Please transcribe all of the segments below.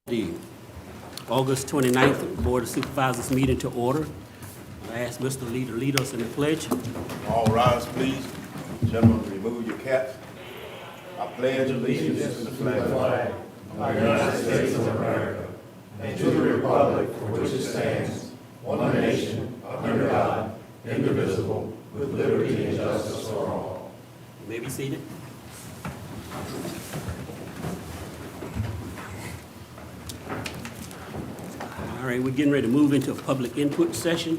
The August 29th Board of Supervisors meeting to order. I ask Mr. Lee to lead us in the pledge. All rise, please. Gentlemen, remove your caps. I pledge allegiance to the flag of the United States of America and to the republic for which it stands, one nation, under God, indivisible, with liberty and justice for all. You may be seated. All right, we're getting ready to move into a public input session.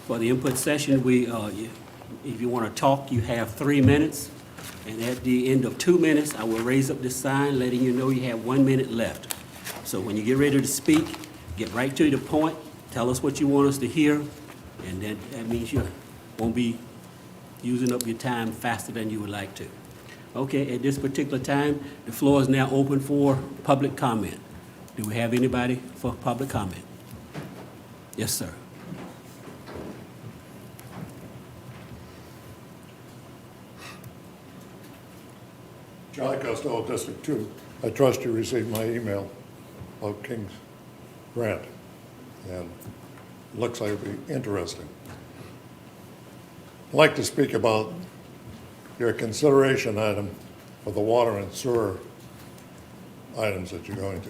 For the input session, if you want to talk, you have 3 minutes. And at the end of 2 minutes, I will raise up this sign letting you know you have 1 minute left. So when you get ready to speak, get right to the point, tell us what you want us to hear, and then that means you won't be using up your time faster than you would like to. Okay, at this particular time, the floor is now open for public comment. Do we have anybody for public comment? Yes, sir. John Costello, District 2. I trust you received my email about King's Grant, and it looks like it'll be interesting. I'd like to speak about your consideration item for the water and sewer items that you're going to.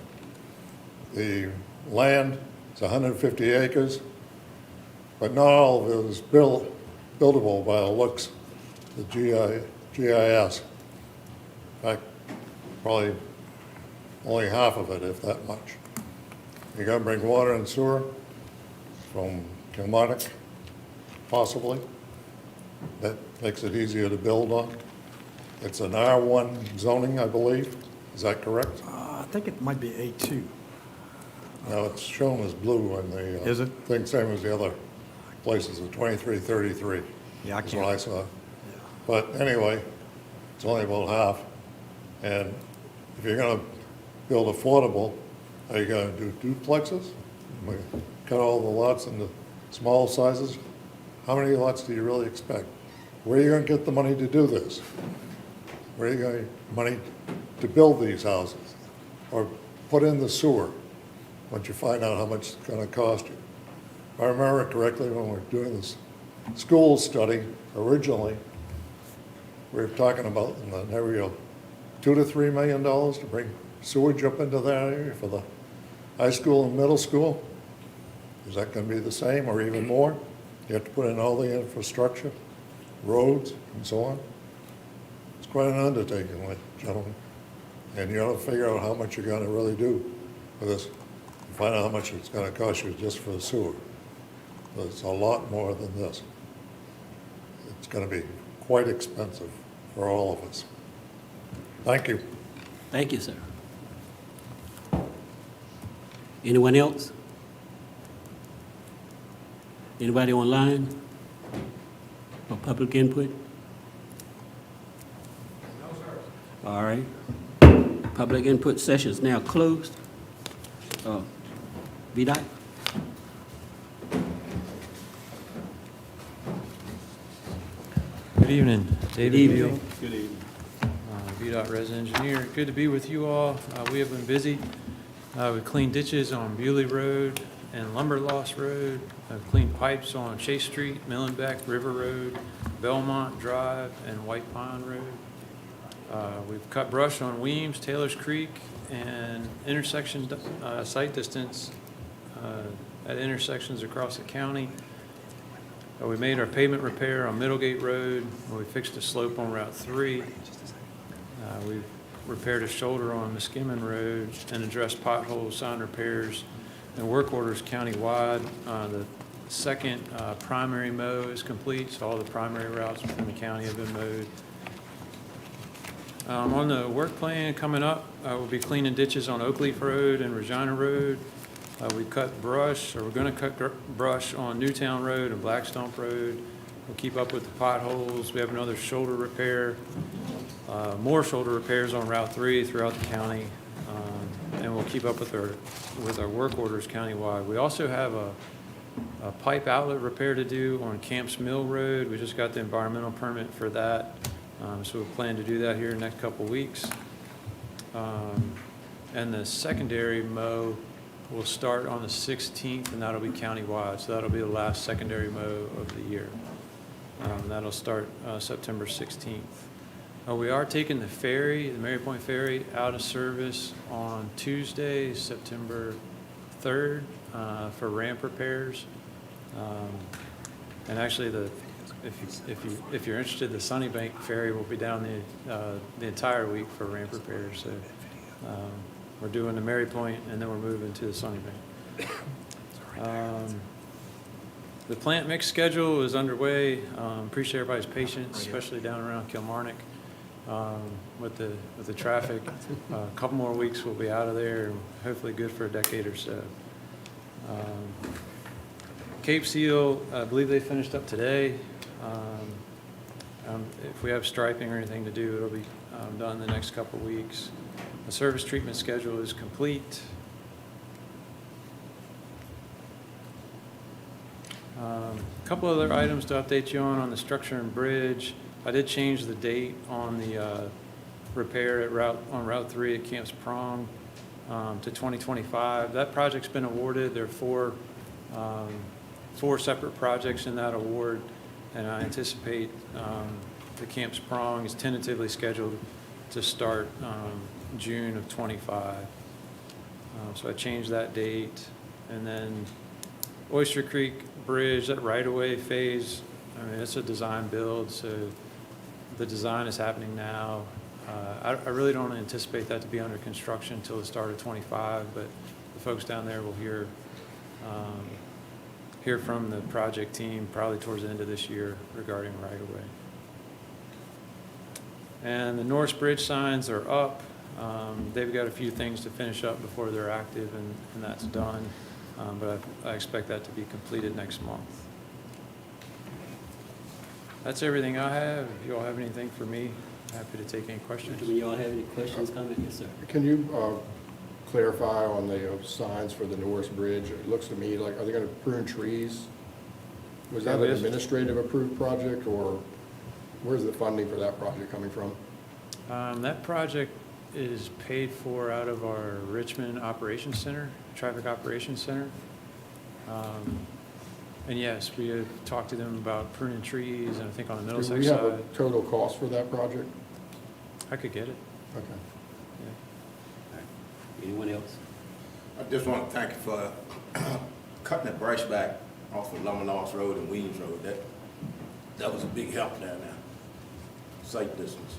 The land is 150 acres, but not all of it is buildable by the looks of the GIS. In fact, probably only half of it, if that much. You're going to bring water and sewer from Kilmarnock, possibly. That makes it easier to build on. It's an R1 zoning, I believe. Is that correct? I think it might be A2. No, it's shown as blue on the Is it? thing, same as the other places, the 2333. Yeah, I That's can't. what I saw. But anyway, it's only about half. And if you're going to build affordable, are you going to do duplexes? Cut all the lots into small sizes? How many lots do you really expect? Where are you going to get the money to do this? Where are you going to get money to build these houses? Or put in the sewer once you find out how much it's going to cost you? If I remember correctly, when we were doing this school study originally, we were talking about in the area of $2 to $3 million to bring sewage up into that area for the high school and middle school. Is that going to be the same or even more? You have to put in all the infrastructure, roads, and so on. It's quite an undertaking, ladies and gentlemen. And you ought to figure out how much you're going to really do for this. Find out how much it's going to cost you just for the sewer. But it's a lot more than this. It's going to be quite expensive for all of us. Thank you. Thank you, sir. Anyone else? Anybody online for public input? No, sir. All right. Public input session is now closed. VDOT? Good evening, David Good evening. Beal. Good evening. VDOT resident engineer. Good to be with you all. We have been busy. We cleaned ditches on Bewley Road and Lumberlost Road. Cleaned pipes on Chase Street, Millenbeck, River Road, Belmont Drive, and White Pine Road. We've cut brush on Weems, Taylor's Creek, and intersection site distance at intersections across the county. We made our pavement repair on Middlegate Road, where we fixed a slope on Route 3. We've repaired a shoulder on Muskemon Road and addressed potholes, sign repairs, and work orders countywide. The second primary mow is complete, so all the primary routes within the county have been mowed. On the work plan coming up, we'll be cleaning ditches on Oakleaf Road and Regina Road. We cut brush, or we're going to cut brush on Newtown Road and Black Stump Road. We'll keep up with the potholes. We have another shoulder repair, more shoulder repairs on Route 3 throughout the county, and we'll keep up with our work orders countywide. We also have a pipe outlet repair to do on Camps Mill Road. We just got the environmental permit for that. So we plan to do that here in the next couple weeks. And the secondary mow will start on the 16th, and that'll be countywide. So that'll be the last secondary mow of the year. That'll start September 16th. We are taking the ferry, the Mary Point Ferry, out of service on Tuesday, September 3rd, for ramp repairs. And actually, if you're interested, the Sunnybank Ferry will be down the entire week for ramp repairs. So we're doing the Mary Point, and then we're moving to the Sunnybank. The plant mix schedule is underway. Appreciate everybody's patience, especially down around Kilmarnock with the traffic. A couple more weeks, we'll be out of there, and hopefully good for a decade or so. Cape Seal, I believe they finished up today. If we have striping or anything to do, it'll be done in the next couple of weeks. The service treatment schedule is complete. A couple other items to update you on the structure and bridge. I did change the date on the repair on Route 3 at Camps Prong to 2025. That project's been awarded. There are four separate projects in that award, and I anticipate the Camps Prong is tentatively scheduled to start June of 25. So I changed that date. And then Oyster Creek Bridge, that right-of-way phase, I mean, it's a design build, so the design is happening now. I really don't anticipate that to be under construction until the start of 25, but the folks down there will hear from the project team probably towards the end of this year regarding right-of-way. And the Norris Bridge signs are up. They've got a few things to finish up before they're active, and that's done. But I expect that to be completed next month. That's everything I have. If you all have anything for me, happy to take any questions. Do y'all have any questions, comments? Yes, sir. Can you clarify on the signs for the Norris Bridge? It looks to me like, are they going to prune trees? Was that an administrative approved project, or where's the funding for that project coming from? That project is paid for out of our Richmond Operations Center, Traffic Operations Center. And yes, we have talked to them about pruning trees, and I think on the Middlesex Do we have a side. total cost for that project? I could get it. Okay. Yeah. Anyone else? I just want to thank you for cutting the brush back off of Lumberloss Road and Weems Road. That was a big help down there. Sight distance.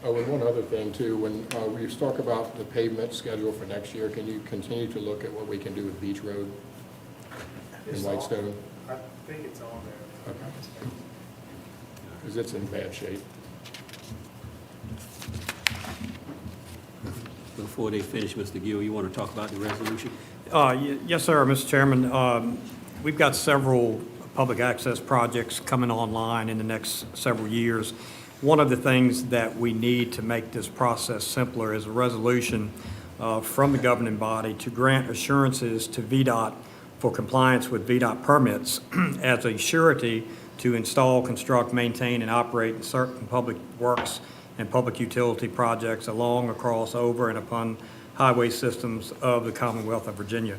Oh, and one other thing too, when we talk about the pavement schedule for next year, can you continue to look at what we can do with Beach Road in Whitestone? I think it's on there. Okay. Because it's in bad shape. Before they finish, Mr. Gill, you want to talk about the resolution? Yes, sir, Mr. Chairman. We've got several public access projects coming online in the next several years. One of the things that we need to make this process simpler is a resolution from the governing body to grant assurances to VDOT for compliance with VDOT permits as a surety to install, construct, maintain, and operate certain public works and public utility projects along, across, over, and upon highway systems of the Commonwealth of Virginia.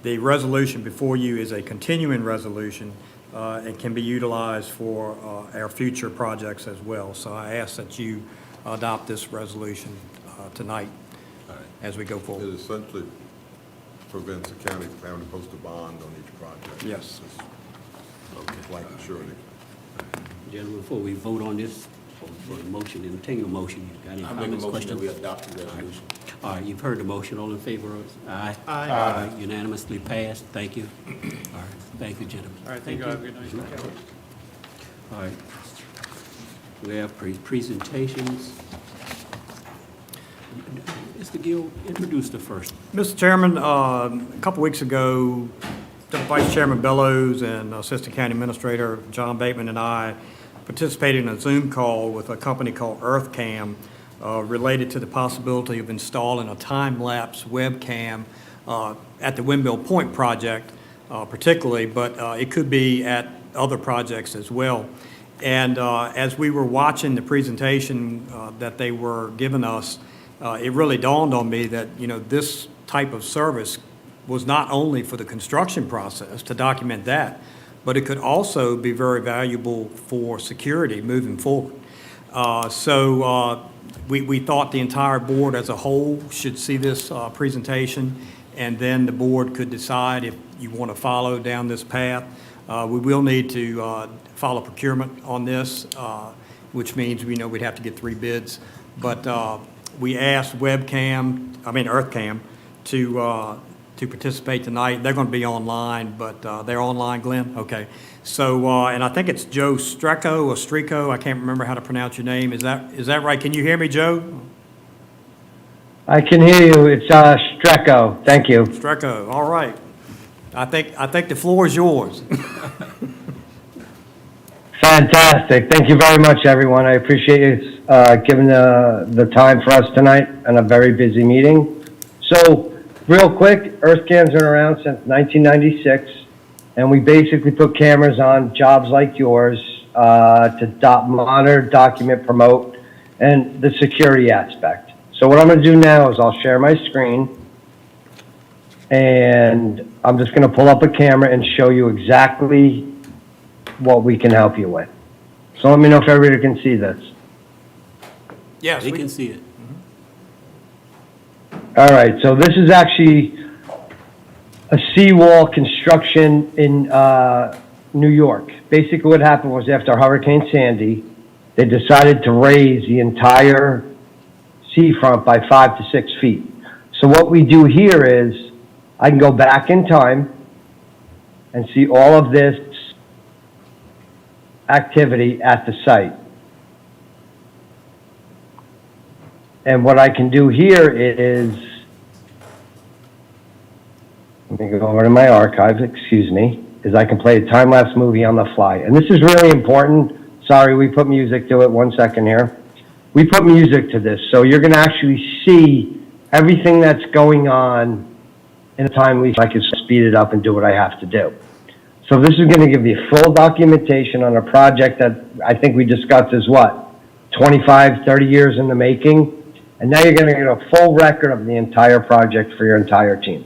The resolution before you is a continuing resolution and can be utilized for our future projects as well. So I ask that you adopt this resolution tonight as we go It forward. essentially prevents the county from having to post a bond on each project. Yes. It's like surety. Gentlemen, before we vote on this, for the motion, entertain a motion, you got any I make a comments, motion that questions? we adopt the resolution. All right, you've heard the motion. All in favor? Aye. Aye. Unanimously passed. Thank you. All right, thank you, gentlemen. All right, thank you. Have a good night. All right. We have presentations. Mr. Gill, introduce the first. Mr. Chairman, a couple weeks ago, Vice Chairman Bellows and Assistant County Administrator John Bateman and I participated in a Zoom call with a company called EarthCam related to the possibility of installing a time-lapse webcam at the Windmill Point project particularly, but it could be at other projects as well. And as we were watching the presentation that they were giving us, it really dawned on me that, this type of service was not only for the construction process to document that, but it could also be very valuable for security moving forward. We thought the entire board as a whole should see this presentation, and then the board could decide if you want to follow down this path. We will need to follow procurement on this, which means we'd have to get 3 bids. But we asked EarthCam to participate tonight. They're going to be online, but they're online, Glenn? Okay. So, and I think it's Joe Strico, I can't remember how to pronounce your name. Is that right? Can you hear me, Joe? I can hear you. It's Strecco. Thank you. Strecco, all right. I think the floor is yours. Fantastic. Thank you very much, everyone. I appreciate you giving the time for us tonight on a very busy meeting. So, real quick, EarthCam's been around since 1996, and we basically put cameras on jobs like yours to monitor, document, promote, and the security aspect. So what I'm going to do now is I'll share my screen, and I'm just going to pull up a camera and show you exactly what we can help you with. So let me know if everybody can see this. Yes, They can see it. All right, so this is actually a seawall construction in New York. Basically what happened was after Hurricane Sandy, they decided to raise the entire seafront by 5 to 6 feet. So what we do here is I can go back in time and see all of this activity at the site. And what I can do here is, let me go over to my archives, excuse me, is I can play a time-lapse movie on the fly. And this is really important. Sorry, we put music to it. 1 second here. We put music to this, so you're going to actually see everything that's going on in a timely, I can speed it up and do what I have to do. So this is going to give you full documentation on a project that I think we discussed is what, 25, 30 years in the making? And now you're going to get a full record of the entire project for your entire team.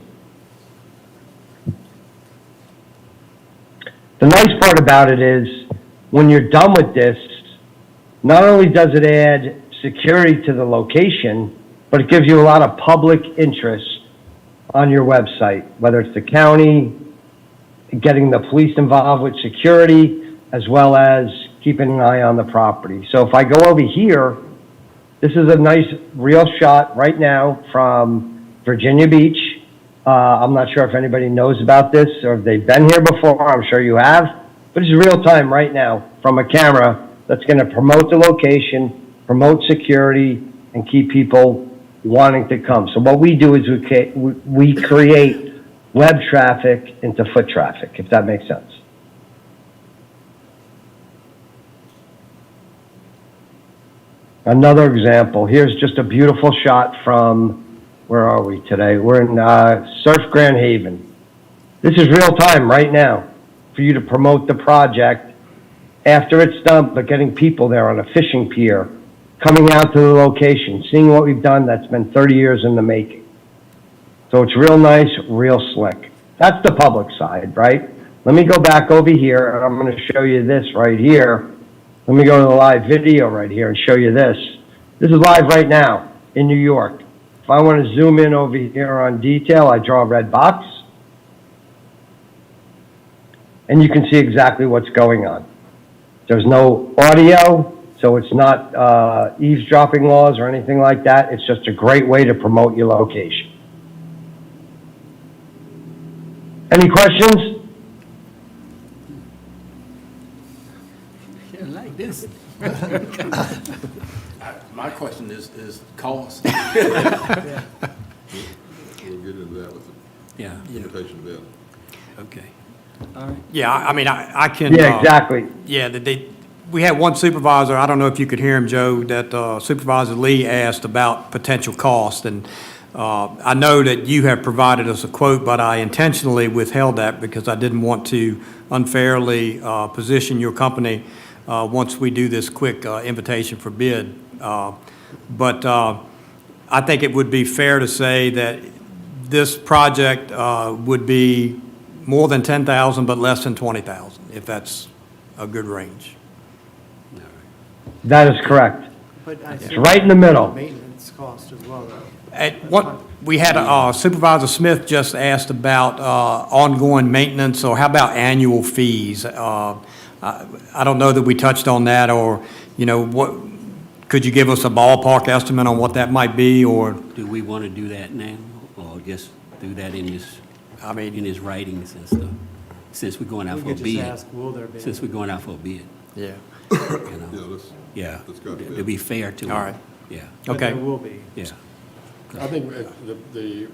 The nice part about it is, when you're done with this, not only does it add security to the location, but it gives you a lot of public interest on your website, whether it's the county, getting the police involved with security, as well as keeping an eye on the property. So if I go over here, this is a nice real shot right now from Virginia Beach. I'm not sure if anybody knows about this or if they've been here before. I'm sure you have. But it's real time right now from a camera that's going to promote the location, promote security, and keep people wanting to come. So what we do is we create web traffic into foot traffic, if that makes sense. Another example, here's just a beautiful shot from, where are we today? We're in Surf Grand Haven. This is real time right now for you to promote the project after it's done, but getting people there on a fishing pier, coming out to the location, seeing what we've done that's been 30 years in the making. So it's real nice, real slick. That's the public side, right? Let me go back over here, and I'm going to show you this right here. Let me go to the live video right here and show you this. This is live right now in New York. If I want to zoom in over here on detail, I draw a red box. And you can see exactly what's going on. There's no audio, so it's not eavesdropping laws or anything like that. It's just a great way to promote your location. Any questions? Yeah, like this. My question is cost. We'll get into that with Yeah, the invitation to bid. okay. All right. Yeah, I mean, I can. Yeah, exactly. Yeah, we had one supervisor, I don't know if you could hear him, Joe, that Supervisor Lee asked about potential cost. And I know that you have provided us a quote, but I intentionally withheld that because I didn't want to unfairly position your company once we do this quick invitation for bid. But I think it would be fair to say that this project would be more than 10,000, but less than 20,000, if that's a good range. That is correct. But I It's right in the middle. Maintenance cost as well, though. We had Supervisor Smith just asked about ongoing maintenance, or how about annual fees? I don't know that we touched on that, or, what, could you give us a ballpark estimate on what that might be, or, Do we want to do that now, or just do that in his, I mean, in his writings and stuff? Since we're going out We for a could just bid. ask, will there be? Since we're going out for a bid, yeah, you Yeah, know? let's, Yeah. let's go to To bid. be fair to him. All right. Yeah, But okay. there will be. yeah. I think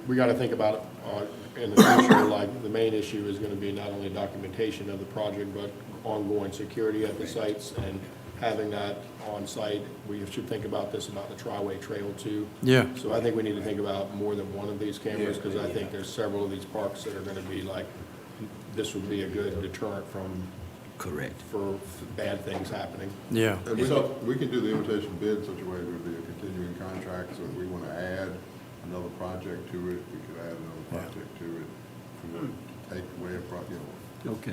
we got to think about it in the future, like, the main issue is going to be not only documentation of the project, but ongoing security at the sites, and having that on site. We should think about this, about the Triway Trail too. Yeah. So I think we need to think about more than one of these cameras, because I think there's several of these parks that are going to be like, this would be a good deterrent Correct. for bad things happening. Yeah. And we can do the invitation bid in such a way it would be a continuing contract, so if we want to add another project to it, we could add another project to it. If we want to take away a project, Okay.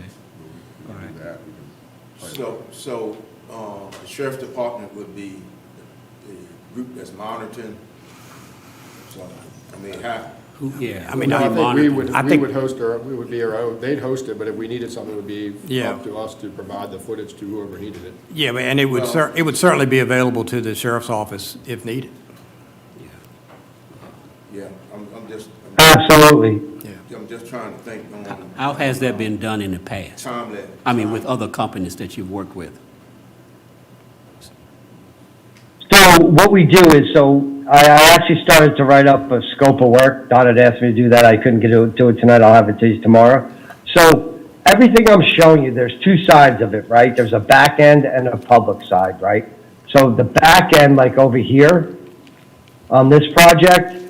we All can right. do that. We can- So, the sheriff's department would be the group that's monitoring. So, I mean, Yeah. I mean, No, I think we monitoring. would, I we think- would host we would be our own, they'd host it, but if we needed something, it would be Yeah. up to us to provide the footage to whoever needed it. Yeah, and it would, Well- it would certainly be available to the sheriff's office if needed. yeah, I'm just, Absolutely. I'm just trying to think on How has that been done in the past? time that. I mean, with other companies that you've worked with? So what we do is, I actually started to write up a scope of work. Don had asked me to do that. I couldn't do it tonight. I'll have it to you tomorrow. So everything I'm showing you, there's two sides of it, right? There's a back end and a public side, right? So the back end, like over here on this project,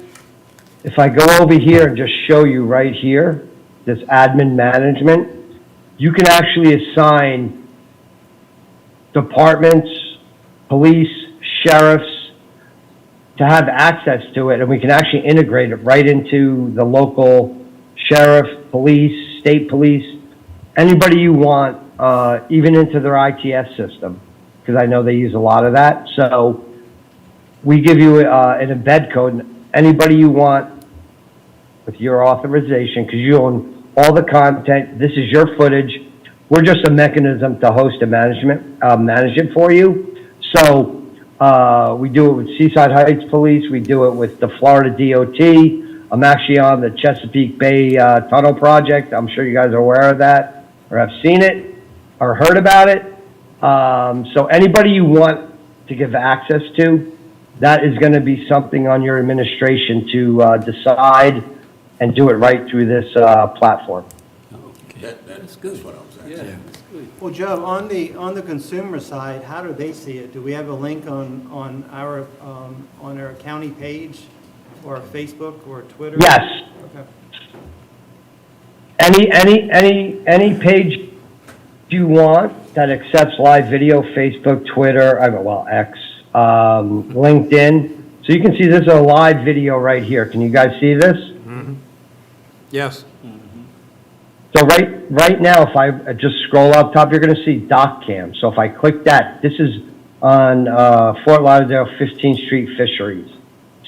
if I go over here and just show you right here, this admin management, you can actually assign departments, police, sheriffs, to have access to it, and we can actually integrate it right into the local sheriff, police, state police, anybody you want, even into their ITS system, because I know they use a lot of that. So we give you an embed code, and anybody you want with your authorization, because you own all the content, this is your footage. We're just a mechanism to host and manage it for you. So we do it with Seaside Heights Police. We do it with the Florida DOT. I'm actually on the Chesapeake Bay Tunnel Project. I'm sure you guys are aware of that, or have seen it, or heard about it. So anybody you want to give access to, that is going to be something on your administration to decide and do it right through this platform. Okay. That's good, what I'm saying. Yeah. Well, Joe, on the consumer side, how do they see it? Do we have a link on our county page, or Facebook, or Twitter? Yes. Okay. Any page you want that accepts live video, Facebook, Twitter, X, LinkedIn. So you can see this is a live video right here. Can you guys see this? Yes. So right now, if I just scroll up top, you're going to see Doc Cam. So if I click that, this is on Fort Lauderdale 15th Street Fisheries.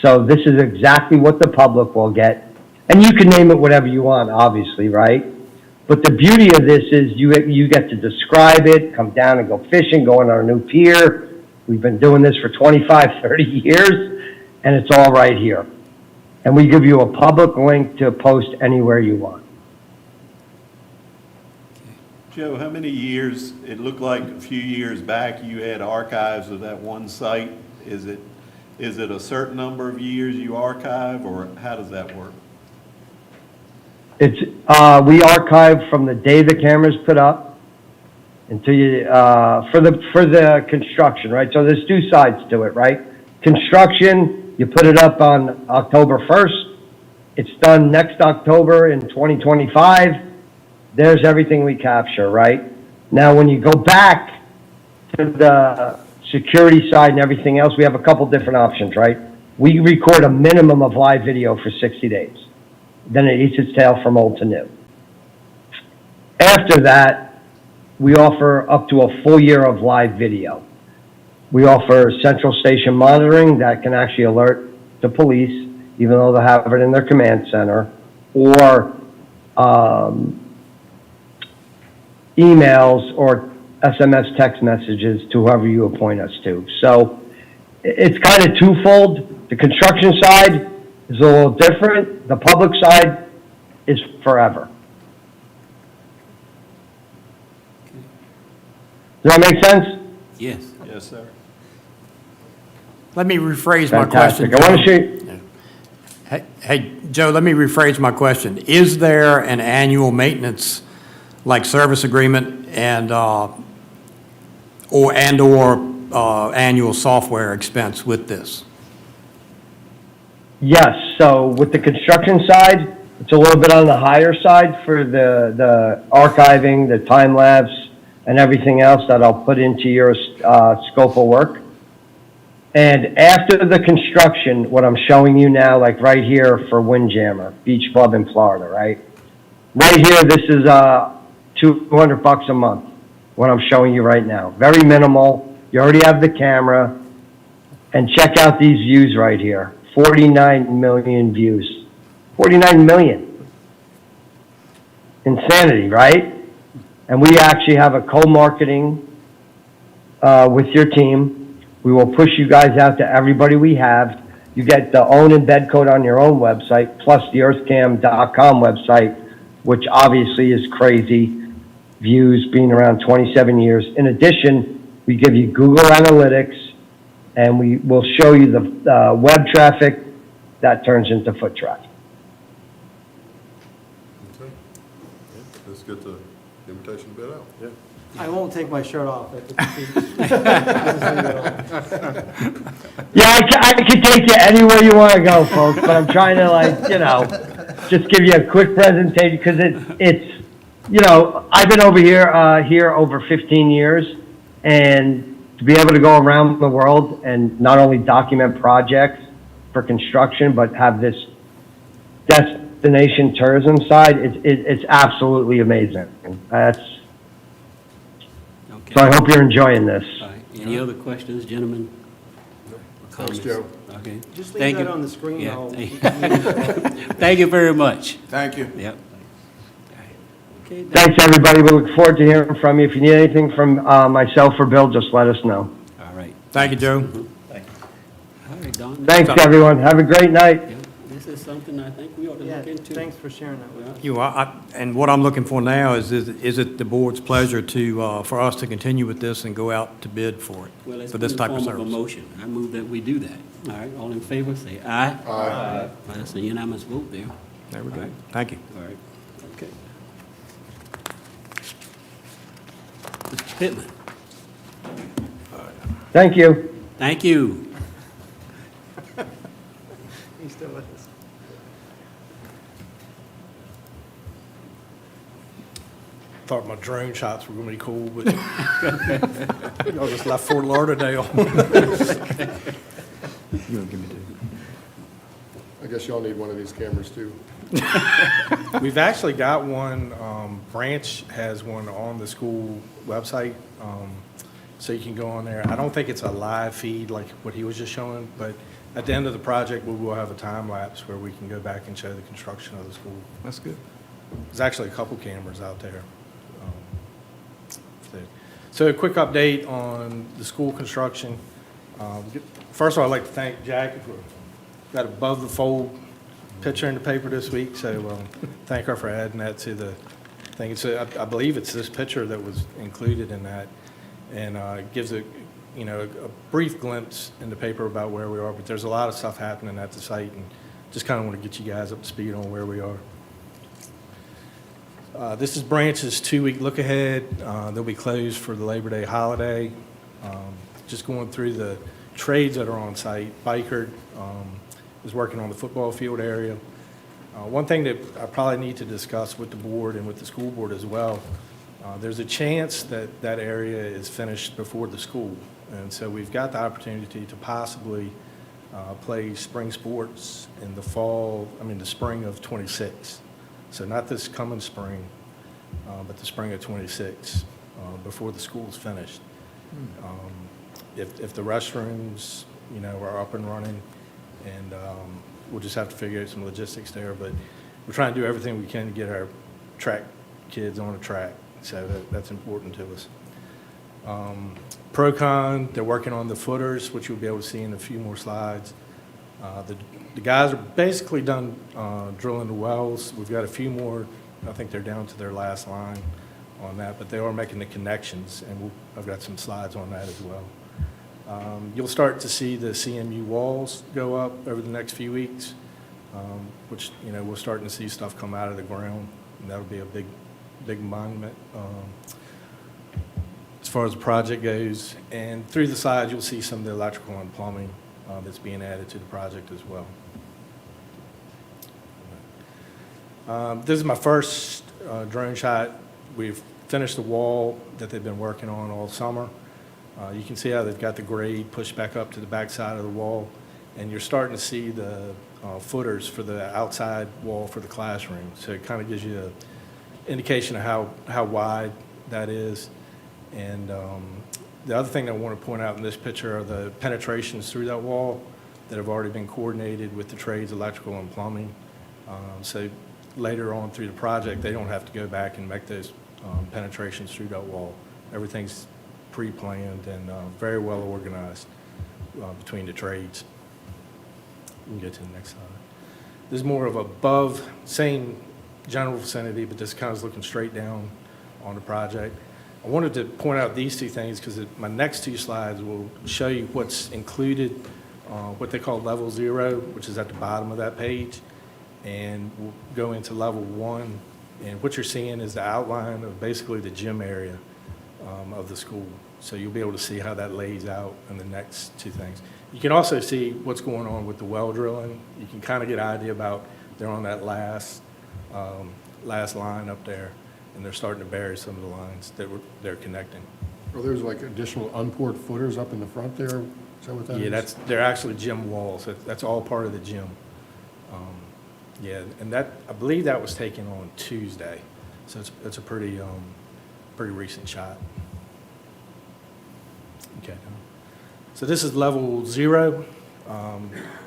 So this is exactly what the public will get. And you can name it whatever you want, obviously, right? But the beauty of this is you get to describe it, come down and go fishing, go on our new pier. We've been doing this for 25, 30 years, and it's all right here. And we give you a public link to post anywhere you want. Joe, how many years, it looked like a few years back you had archives of that one site. Is it a certain number of years you archive, or how does that work? It's, we archive from the day the camera's put up until you, for the construction, right? So there's two sides to it, right? Construction, you put it up on October 1st. It's done next October in 2025. There's everything we capture, right? Now, when you go back to the security side and everything else, we have a couple different options, right? we record a minimum of live video for 60 days. Then it eats its tail from old to new. After that, we offer up to a full year of live video. We offer central station monitoring that can actually alert the police, even though they have it in their command center, or emails or SMS text messages to whoever you appoint us to. So it's kind of twofold. The construction side is a little different. The public side is forever. Does that make sense? Yes. Yes, sir. Let me rephrase my question. Fantastic. I want to show you. Hey, Joe, let me rephrase my question. Is there an annual maintenance, like service agreement or annual software expense with this? Yes, so with the construction side, it's a little bit on the higher side for the archiving, the time lapse, and everything else that I'll put into your scope of work. And after the construction, what I'm showing you now, like right here for Windjammer Beach Club in Florida, right? Right here, this is $200 a month, what I'm showing you right now. Very minimal. You already have the camera. And check out these views right here. 49 million views. 49 million. Insanity, right? And we actually have a co-marketing with your team. We will push you guys out to everybody we have. You get the own embed code on your own website, plus the earthcam.com website, which obviously is crazy. Views being around 27 years. In addition, we give you Google Analytics, and we will show you the web traffic that turns into foot traffic. Okay. Let's get the invitation bid out. Yeah. I won't take my shirt off at the beach. Yeah, I can take you anywhere you want to go, folks, but I'm trying to, just give you a quick presentation, because it's, I've been over here over 15 years, and to be able to go around the world and not only document projects for construction, but have this destination tourism side, it's absolutely amazing. So I hope you're enjoying this. All right. Any other questions, gentlemen? Thanks, Joe. Okay. Just Thank leave that you. on the screen. Yeah, I'll- Thank you very much. Thank you. Yep. Okay, Thanks, everybody. We look forward to hearing from you. If you need anything from myself or Bill, just let us know. all right. Thank you, Joe. All right, Don. Thanks, everyone. Have a great night. Yeah, this is something I think we ought to Yeah, look into. thanks for sharing that with us. And what I'm looking for now is it the board's pleasure for us to continue with this and go out to bid for Well, it's for in this the type of form of a service? motion. I move that we do that. All right, all in favor, say aye. Aye. That's a unanimous vote there. There we go. Right. Thank you. All right, okay. Mr. Pittman, Thank you. thank you. He's still with us. Thought my drone shots were gonna be cool, but y'all just left Fort Lauderdale. I guess y'all need one of these cameras too. We've actually got one, Branch has one on the school website, so you can go on there. I don't think it's a live feed like what he was just showing, but at the end of the project, we will have a time lapse where we can go back and show the construction of the school. That's good. There's actually a couple cameras out there. So a quick update on the school construction. First of all, I'd like to thank Jackie for that above the fold picture in the paper this week. So thank her for adding that to the thing. So I believe it's this picture that was included in that, and gives a brief glimpse in the paper about where we are. But there's a lot of stuff happening at the site, and just kind of want to get you guys up to speed on where we are. This is Branch's 2-week look ahead. They'll be closed for the Labor Day holiday. Just going through the trades that are on site. Bikert is working on the football field area. One thing that I probably need to discuss with the board and with the school board as well, there's a chance that that area is finished before the school. And so we've got the opportunity to possibly play spring sports in the the spring of '26. So not this coming spring, but the spring of '26, before the school's finished. If the restrooms, are up and running, and we'll just have to figure out some logistics there, but we're trying to do everything we can to get our track kids on a track, so that's important to us. Procon, they're working on the footers, which you'll be able to see in a few more slides. The guys are basically done drilling the wells. We've got a few more. I think they're down to their last line on that, but they are making the connections, and I've got some slides on that as well. You'll start to see the CMU walls go up over the next few weeks, which, we're starting to see stuff come out of the ground, and that'll be a big monument as far as the project goes. And through the slides, you'll see some of the electrical and plumbing that's being added to the project as well. This is my first drone shot. We've finished the wall that they've been working on all summer. You can see how they've got the grade pushed back up to the back side of the wall, and you're starting to see the footers for the outside wall for the classroom. So it kind of gives you an indication of how wide that is. And the other thing I want to point out in this picture are the penetrations through that wall that have already been coordinated with the trades, electrical and plumbing. So later on through the project, they don't have to go back and make those penetrations through that wall. Everything's pre-planned and very well organized between the trades. We can get to the next slide. This is more of above, same general vicinity, but this kind of is looking straight down on the project. I wanted to point out these two things because my next two slides will show you what's included, what they call level 0, which is at the bottom of that page, and we'll go into level 1. And what you're seeing is the outline of basically the gym area of the school. So you'll be able to see how that lays out in the next two things. You can also see what's going on with the well drilling. You can kind of get an idea about they're on that last line up there, and they're starting to bury some of the lines that they're connecting. Well, there's like additional unpoured footers up in the front there? Is that what that is? Yeah, they're actually gym walls. That's all part of the gym. Yeah, and I believe that was taken on Tuesday, so it's a pretty recent shot. Okay. So this is level 0.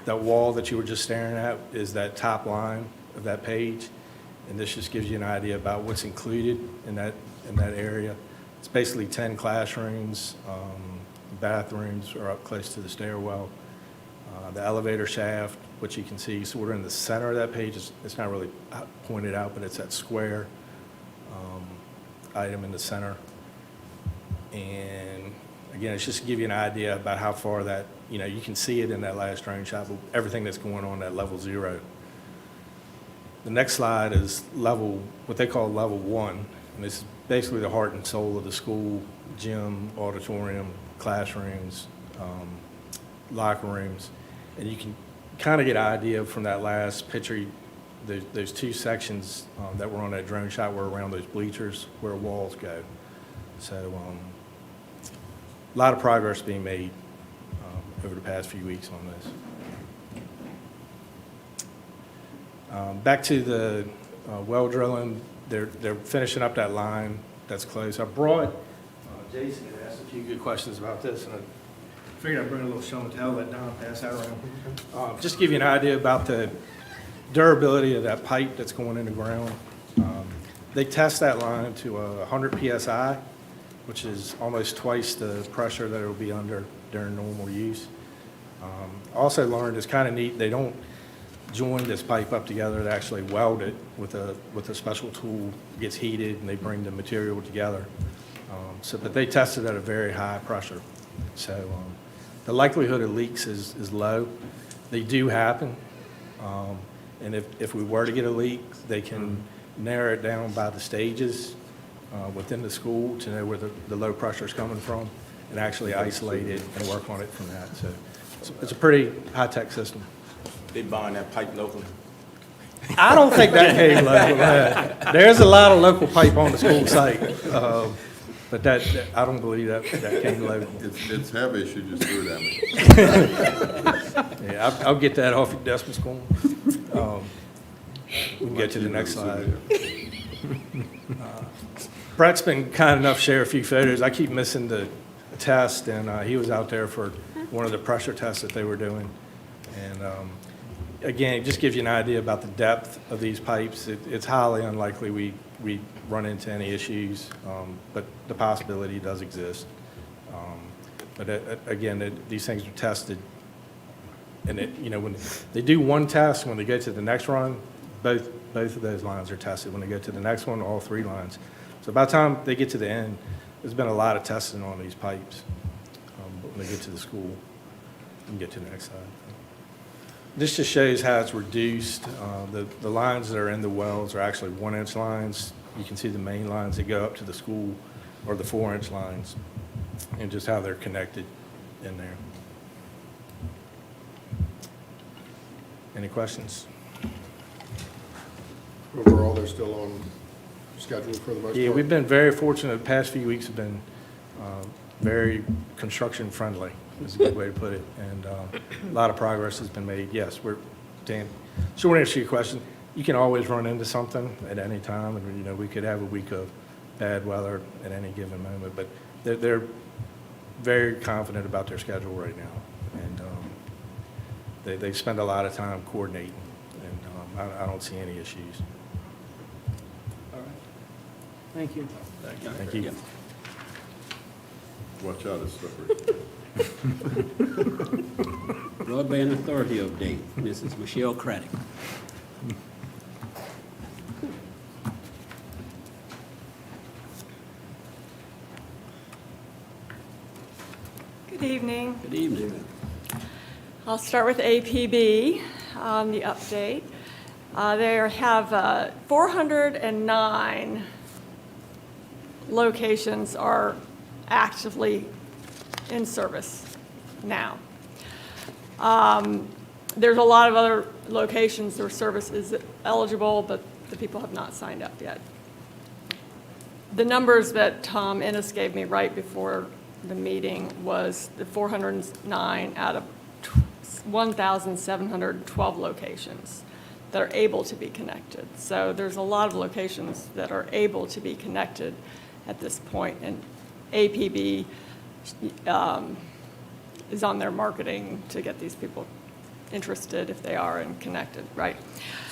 That wall that you were just staring at is that top line of that page, and this just gives you an idea about what's included in that area. It's basically 10 classrooms. Bathrooms are up close to the stairwell. The elevator shaft, which you can see sort of in the center of that page, it's not really pointed out, but it's that square item in the center. And again, it's just to give you an idea about how far that, you can see it in that last drone shot, but everything that's going on at level 0. The next slide is what they call level 1, and this is basically the heart and soul of the school: gym, auditorium, classrooms, locker rooms. And you can kind of get an idea from that last picture. Those two sections that were on that drone shot were around those bleachers where walls go. So a lot of progress being made over the past few weeks on this. Back to the well drilling, they're finishing up that line that's close. I brought, Jason had asked a few good questions about this, and I figured I'd bring a little show and tell, let Don pass that around. Just to give you an idea about the durability of that pipe that's going in the ground. They test that line to 100 PSI, which is almost twice the pressure that it will be under during normal use. Also learned, it's kind of neat, they don't join this pipe up together, they actually weld it with a special tool. It gets heated and they bring the material together. But they tested at a very high pressure. So the likelihood of leaks is low. They do happen. And if we were to get a leak, they can narrow it down by the stages within the school to know where the low pressure is coming from and actually isolate it and work on it from that. So it's a pretty high-tech system. They buying that pipe locally? I don't think that came local. There's a lot of local pipe on the school site. But I don't believe that came loaded. It's heavy, she just threw it at me. Yeah, I'll get that off your desk, Ms. Coleman. We can get to the next slide. Brett's been kind enough to share a few photos. I keep missing the test, and he was out there for one of the pressure tests that they were doing. And again, it just gives you an idea about the depth of these pipes. It's highly unlikely we run into any issues, but the possibility does exist. But again, these things are tested. And when they do one test, when they go to the next run, both of those lines are tested. When they go to the next one, all 3 lines. So by the time they get to the end, there's been a lot of testing on these pipes. But when they get to the school, we can get to the next slide. This just shows how it's reduced. The lines that are in the wells are actually 1-inch lines. You can see the main lines that go up to the school are the 4-inch lines, and just how they're connected in there. Any questions? Overall, they're still on schedule for the most part? Yeah, we've been very fortunate. The past few weeks have been very construction friendly, is a good way to put it. And a lot of progress has been made. Yes, Dan, short answer to your question, you can always run into something at any time. And, we could have a week of bad weather at any given moment. But they're very confident about their schedule right now. And they spend a lot of time coordinating. And I don't see any issues. Thank you. Thank you. Watch out, it's slippery. Broadband Authority update, Mrs. Michelle Craddock. Good evening. Good evening. I'll start with APB on the update. They have 409 locations are actively in service now. There's a lot of other locations where service is eligible, but the people have not signed up yet. The numbers that Tom Ennis gave me right before the meeting was the 409 out of 1,712 locations that are able to be connected. So there's a lot of locations that are able to be connected at this point, and APB is on their marketing to get these people interested if they are and connected, right?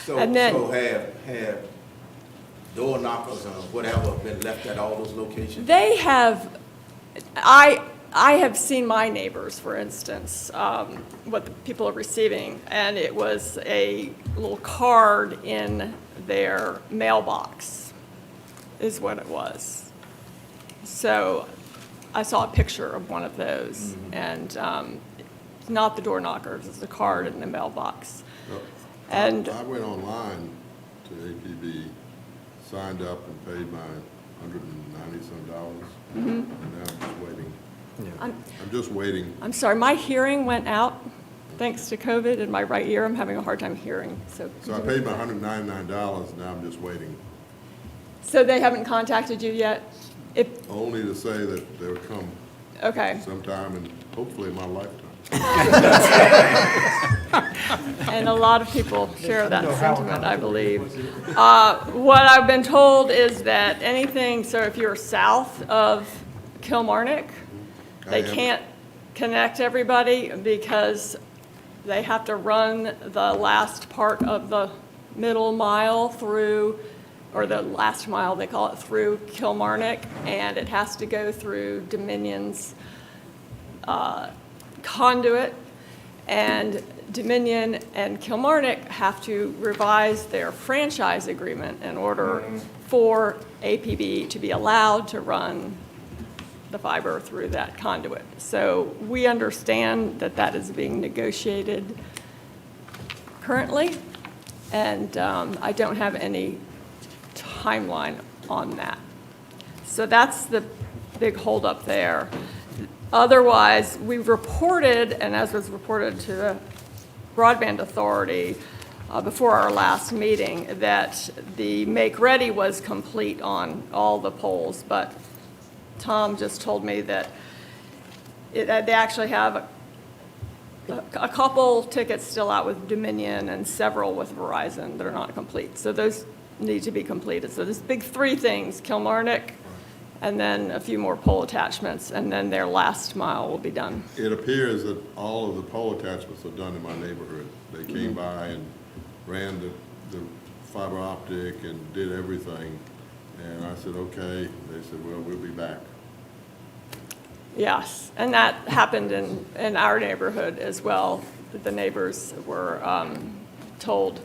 So And then- have door knockers or whatever been left at all those locations? They have, I have seen my neighbors, for instance, what the people are receiving, and it was a little card in their mailbox, is what it was. So I saw a picture of one of those, and it's not the door knockers, it's the card in the mailbox. And I went online to APB, signed up and paid my $190-some, and now I'm just waiting. I'm just waiting. I'm sorry, my hearing went out thanks to COVID in my right ear. I'm having a hard time hearing, so. So I paid my $199, now I'm just waiting, So they haven't contacted you yet? If, only to say that they'll come okay. sometime and hopefully in my lifetime. And a lot of people share that sentiment, I believe. What I've been told is that anything, so if you're south of Kilmarnock, they can't connect everybody because they have to run the last part of the middle mile through, or the last mile, they call it, through Kilmarnock, and it has to go through Dominion's conduit, and Dominion and Kilmarnock have to revise their franchise agreement in order for APB to be allowed to run the fiber through that conduit. So we understand that that is being negotiated currently, and I don't have any timeline on that. So that's the big holdup there. Otherwise, we've reported, and as was reported to the Broadband Authority before our last meeting, that the make-ready was complete on all the poles, but Tom just told me that they actually have a couple tickets still out with Dominion and several with Verizon that are not complete. So those need to be completed. So there's big three things: Kilmarnock, and then a few more pole attachments, and then their last mile will be done. It appears that all of the pole attachments are done in my neighborhood. They came by and ran the fiber optic and did everything. And I said, okay. They said, well, we'll be back. Yes, and that happened in our neighborhood as well. The neighbors were told,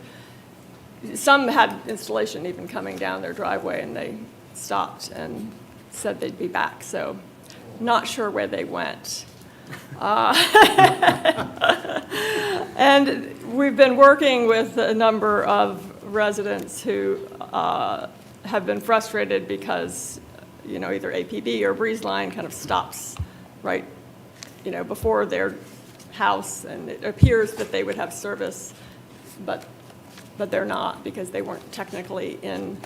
some had installation even coming down their driveway, and they stopped and said they'd be back. So not sure where they went. And we've been working with a number of residents who have been frustrated because, you know, either APB or Breeze Line kind of stops right, you know, before their house, and it appears that they would have service, but they're not, because they weren't technically in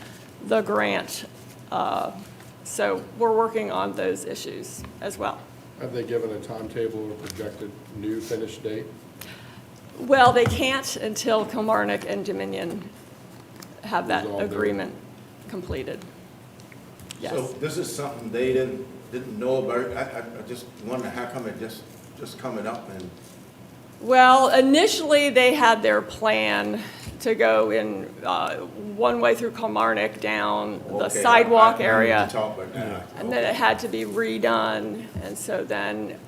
the grant. So we're working on those issues as well. Have they given a timetable or projected new finish date? Well, they can't until Kilmarnock and Dominion have that Resolved it. agreement completed. Yes. So this is something they didn't know about. I just wonder how come it just coming up and. Well, initially, they had their plan to go in one way through Kilmarnock down the Okay, sidewalk I know area. what you're talking about now. And then it had to be redone, and so then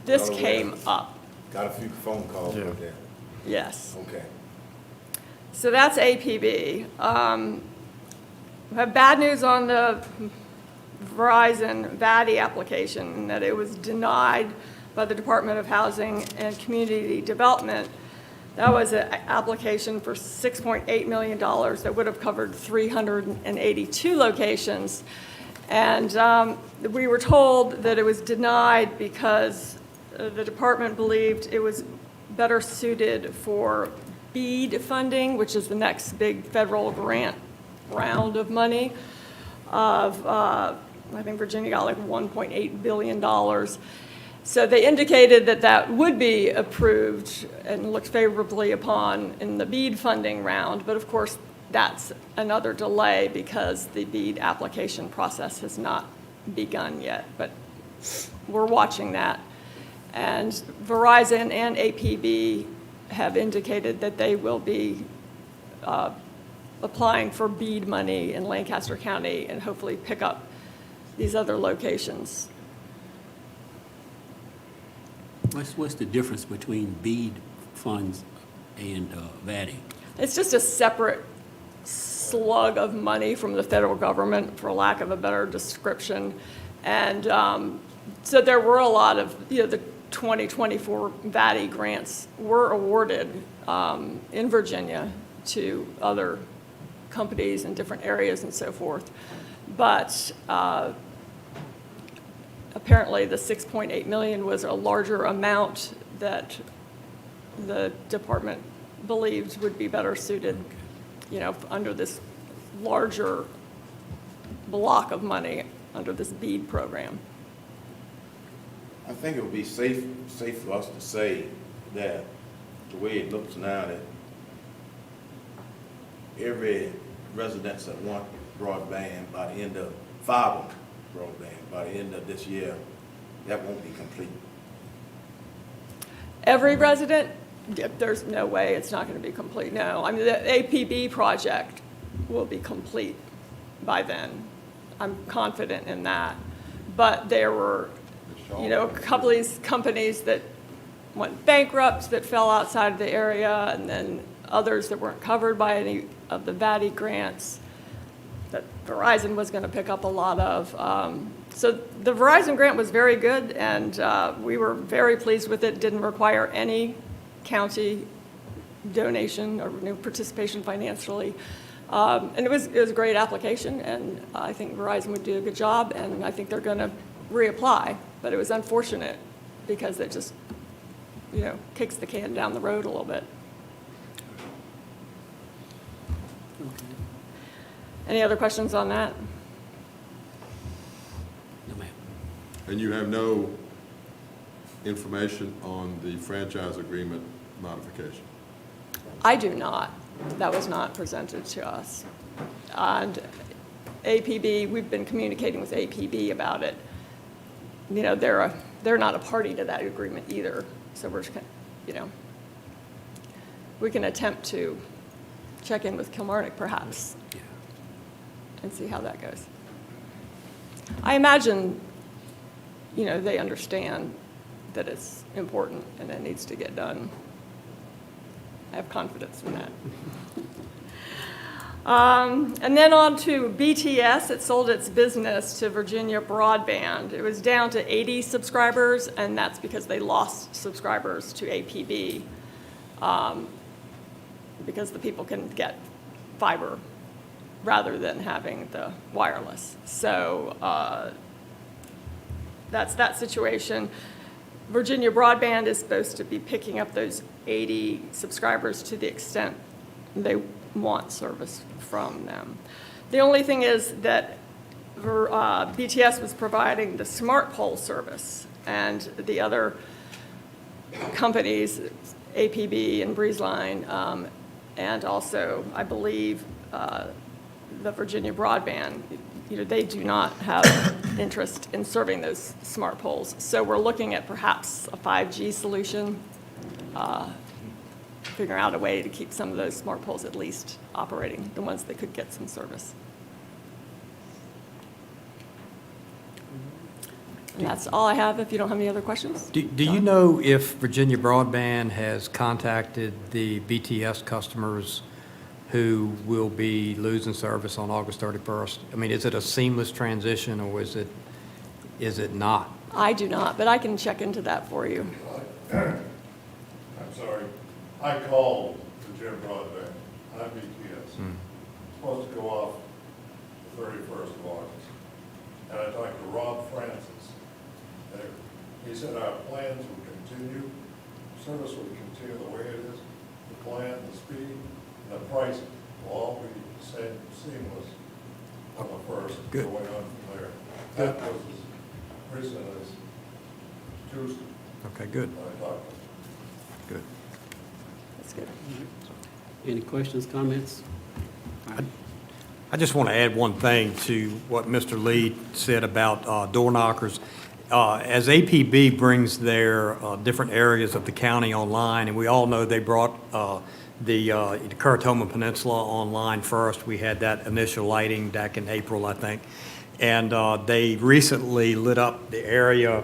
this Another way. came up, Got a few phone calls about that. yes. Okay. So that's APB. We have bad news on the Verizon VADI application, in that it was denied by the Department of Housing and Community Development. That was an application for $6.8 million that would have covered 382 locations. And we were told that it was denied because the department believed it was better suited for BEAD funding, which is the next big federal grant round of money. I think Virginia got like $1.8 billion. So they indicated that that would be approved and looked favorably upon in the BEAD funding round. But of course, that's another delay because the BEAD application process has not begun yet. But we're watching that. And Verizon and APB have indicated that they will be applying for BEAD money in Lancaster County and hopefully pick up these other locations. What's the difference between BEAD funds and VADI? It's just a separate slug of money from the federal government, for lack of a better description. And so there were a lot of, you know, the 2024 VADI grants were awarded in Virginia to other companies in different areas and so forth. But apparently the 6.8 million was a larger amount that the department believed would be better suited, you know, under this larger block of money under this BEAD program. I think it would be safe for us to say that the way it looks now, that every residence that want broadband by the end of fiber broadband by the end of this year, that won't be complete. Every resident, there's no way it's not going to be complete, no. I mean, the APB project will be complete by then. I'm confident in that. But there were, you know, a couple of these companies that went bankrupt that fell outside of the area, and then others that weren't covered by any of the VADI grants that Verizon was going to pick up a lot of. So the Verizon grant was very good, and we were very pleased with it. Didn't require any county donation or participation financially. And it was a great application, and I think Verizon would do a good job, and I think they're going to reapply. But it was unfortunate because it just, you know, kicks the can down the road a little bit. Okay. Any other questions on that? No, And you have no information on the franchise agreement modification? I do not. That was not presented to us. And APB, we've been communicating with APB about it. You know, they're not a party to that agreement either, so we're just, you know, we can attempt to check in with Kilmarnock perhaps and see how that goes. I imagine, you know, they understand that it's important and it needs to get done. I have confidence in that. And then on to BTS. It sold its business to Virginia Broadband. It was down to 80 subscribers, and that's because they lost subscribers to APB, because the people can get fiber rather than having the wireless. So that's that situation. Virginia Broadband is supposed to be picking up those 80 subscribers to the extent they want service from them. The only thing is that BTS was providing the smart pole service, and the other companies, APB and BreezeLine, and also, I believe, the Virginia Broadband, you know, they do not have interest in serving those smart poles. So we're looking at perhaps a 5G solution, figuring out a way to keep some of those smart poles at least operating, the ones that could get some service. And that's all I have, if you don't have any other questions. Do you know if Virginia Broadband has contacted the BTS customers who will be losing service on August 31st? I mean, is it a seamless transition, or is it not? I do not, but I can check into that for you. I'm sorry, I called the Jim Broadband, I'm BTS. Supposed to go off the 31st of August. And I talked to Rob Francis. And he said our plans would continue, service would continue the way it is, the plan, the speed, and the price will all be the same, seamless on the first, Good. going on from there. That was as recent as Tuesday. Okay, good, when I talked to him. good. That's good. Any questions, comments? I just want to add one thing to what Mr. Lee said about door knockers. As APB brings their different areas of the county online, and we all know they brought the Currituba Peninsula online first. We had that initial lighting back in April, I think. And they recently lit up the area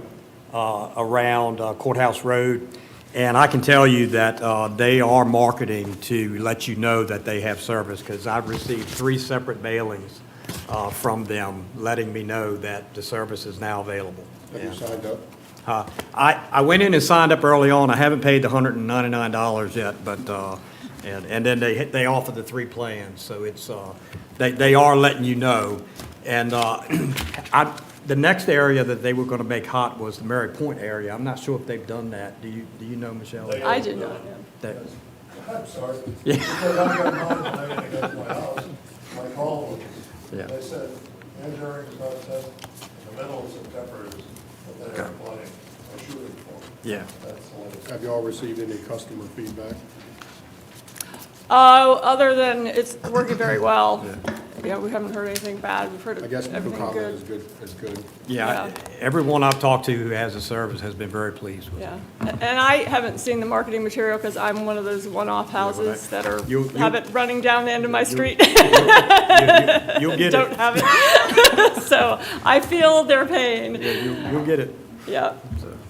around Courthouse Road. And I can tell you that they are marketing to let you know that they have service, because I've received 3 separate mailings from them letting me know that the service is now available. Have you signed up? I went in and signed up early on. I haven't paid the $199 yet, but, and then they offer the 3 plans, so it's, they are letting you know. And the next area that they were going to make hot was the Mary Point area. I'm not sure if they've done that. Do you know, Michelle? I do not know. That- I'm sorry. Yeah. Because I got mine and I got my house, my call was, Yeah. they said, engineering is not set, in the middle of September is what they are planning or shooting for. Yeah. That's the latest. Have you all received any customer feedback? Other than it's working very well. Yeah, we haven't heard anything bad. We've heard I guess the everything comment good. is good. Yeah, Yeah. everyone I've talked to who has a service has been very pleased with it. Yeah, and I haven't seen the marketing material because I'm one of those one-off houses that are, You- have it running down the end of my street. You'll get Don't it. have it. So I feel their pain. Yeah, you'll get it. Yeah.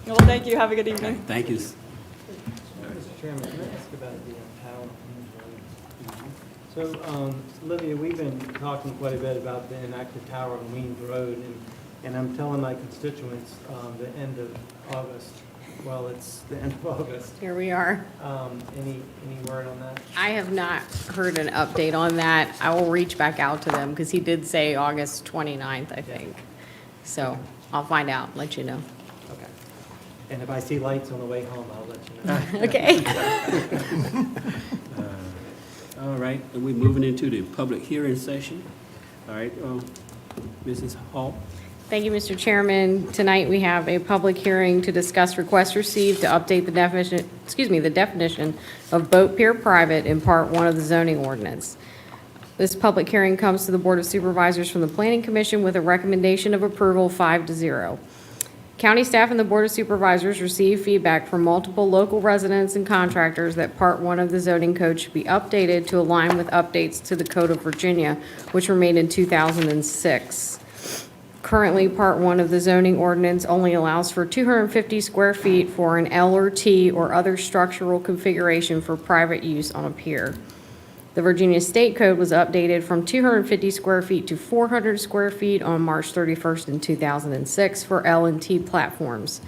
Well, thank you. Have a good evening. Thank you. Mr. Chairman, can I ask about the power? So, Olivia, we've been talking quite a bit about the inactive tower on Weems Road, and I'm telling my constituents, the end of August, well, it's the end of August. Here we are. Any word on that? I have not heard an update on that. I will reach back out to them because he did say August 29th, I think. So I'll find out, let you know. Okay. And if I see lights on the way home, I'll let you know. Okay. All right, and we're moving into the public hearing session. All right, Mrs. Hall? Thank you, Mr. Chairman. Tonight, we have a public hearing to discuss requests received to update the definition of boat pier private in Part 1 of the zoning ordinance. This public hearing comes to the Board of Supervisors from the Planning Commission with a recommendation of approval 5-0. County staff and the Board of Supervisors received feedback from multiple local residents and contractors that Part 1 of the zoning code should be updated to align with updates to the Code of Virginia, which were made in 2006. Currently, Part 1 of the zoning ordinance only allows for 250 square feet for an L or T or other structural configuration for private use on a pier. The Virginia State Code was updated from 250 square feet to 400 square feet on March 31st in 2006 for L and T platforms.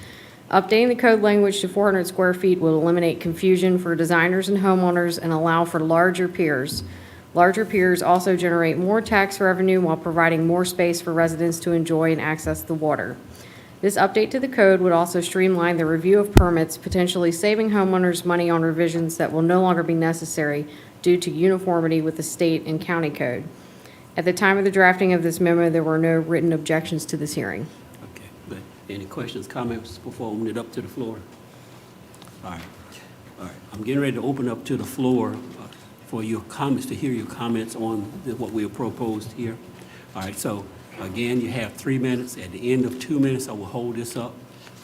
Updating the code language to 400 square feet will eliminate confusion for designers and homeowners and allow for larger piers. Larger piers also generate more tax revenue while providing more space for residents to enjoy and access the water. This update to the code would also streamline the review of permits, potentially saving homeowners money on revisions that will no longer be necessary due to uniformity with the state and county code. At the time of the drafting of this memo, there were no written objections to this hearing. Okay, but any questions, comments before I open it up to the floor? All right, I'm getting ready to open up to the floor for your comments, to hear your comments on what we have proposed here. All right, so again, you have 3 minutes. At the end of 2 minutes, I will hold this up,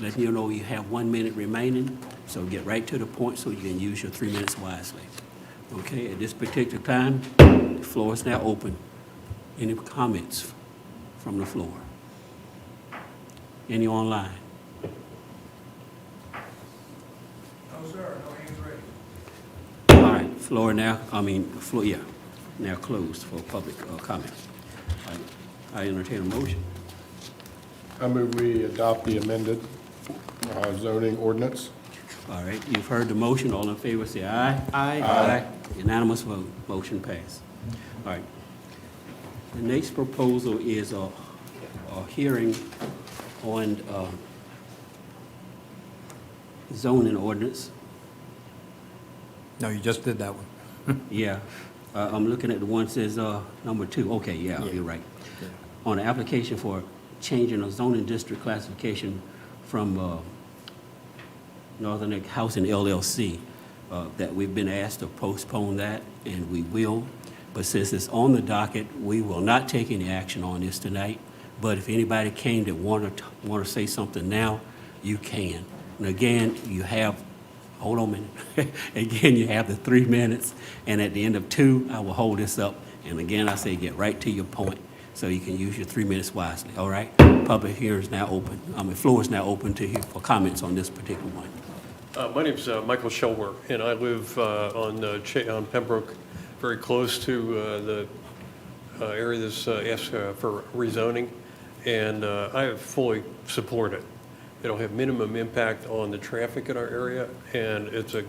letting you know you have 1 minute remaining. So get right to the point so you can use your 3 minutes wisely. Okay, at this particular time, the floor is now open. Any comments from the floor? Any online? No, sir, no hands raised. All right, floor now, now closed for public comment. I entertain a motion. I move we adopt the amended zoning ordinance. All right, you've heard the motion. All in favor, say aye. Aye. Unanimous vote. Motion passed. All right. The next proposal is a hearing on zoning ordinance. No, you just did that one. Yeah, I'm looking at the one that says number 2. Okay, yeah, you're right. On the application for changing a zoning district classification from Northern Housing LLC, that we've been asked to postpone that, and we will. But since it's on the docket, we will not take any action on this tonight. But if anybody came that want to say something now, you can. And again, you have, hold on a minute. Again, you have the 3 minutes, and at the end of 2, I will hold this up. And again, I say get right to your point so you can use your 3 minutes wisely, all right? Public hearing is now open. Floor is now open to hear for comments on this particular one. My name's Michael Shelwer, and I live on Pembroke, very close to the area that's asked for rezoning, and I fully support it. It'll have minimum impact on the traffic in our area, and it's a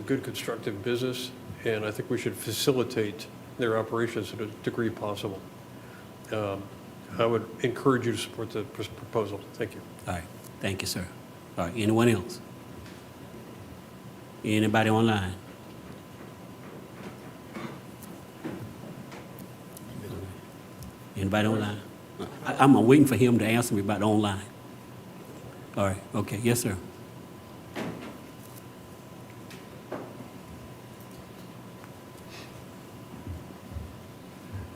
good constructive business, and I think we should facilitate their operations to the degree possible. I would encourage you to support the proposal. Thank you. All right, thank you, sir. All right, anyone else? Anybody online? Anybody online? I'm waiting for him to answer me about online. All right, okay, yes, sir.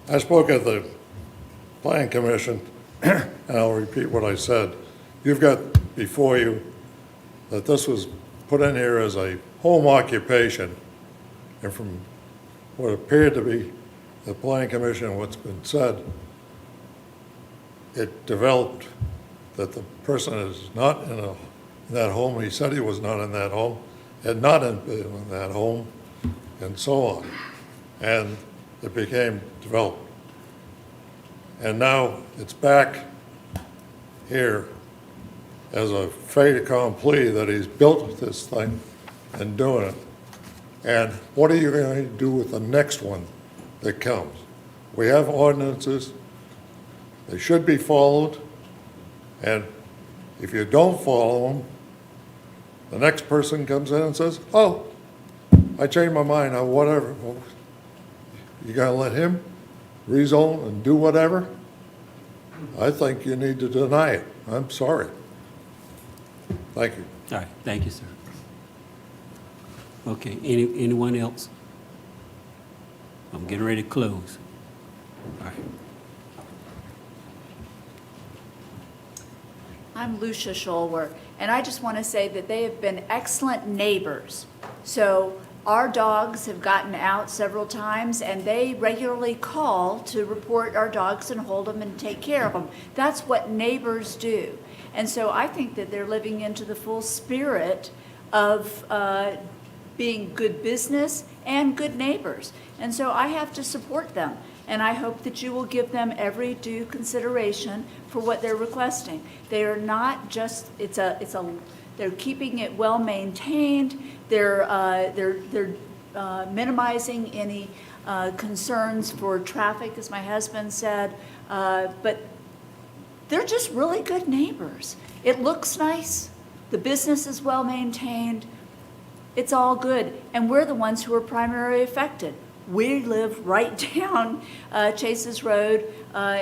I spoke at the Planning Commission, and I'll repeat what I said. You've got before you that this was put in here as a home occupation, and from what appeared to be the Planning Commission, what's been said, it developed that the person is not in that home. He said he was not in that home, had not been in that home, and so on. And it became developed. And now it's back here as a fait accompli that he's built this thing and doing it. And what are you going to do with the next one that comes? We have ordinances. They should be followed. And if you don't follow them, the next person comes in and says, oh, I changed my mind, or whatever. Well, you got to let him rezone and do whatever? I think you need to deny it. I'm sorry. Thank you. All right, thank you, sir. Okay, anyone else? I'm getting ready to close. All right. I'm Lucia Scholwer, and I just want to say that they have been excellent neighbors. So our dogs have gotten out several times, and they regularly call to report our dogs and hold them and take care of them. That's what neighbors do. And so I think that they're living into the full spirit of being good business and good neighbors. And so I have to support them. And I hope that you will give them every due consideration for what they're requesting. They are not just, they're keeping it well maintained. They're minimizing any concerns for traffic, as my husband said. But they're just really good neighbors. It looks nice. The business is well maintained. It's all good. And we're the ones who are primarily affected. We live right down Chase's Road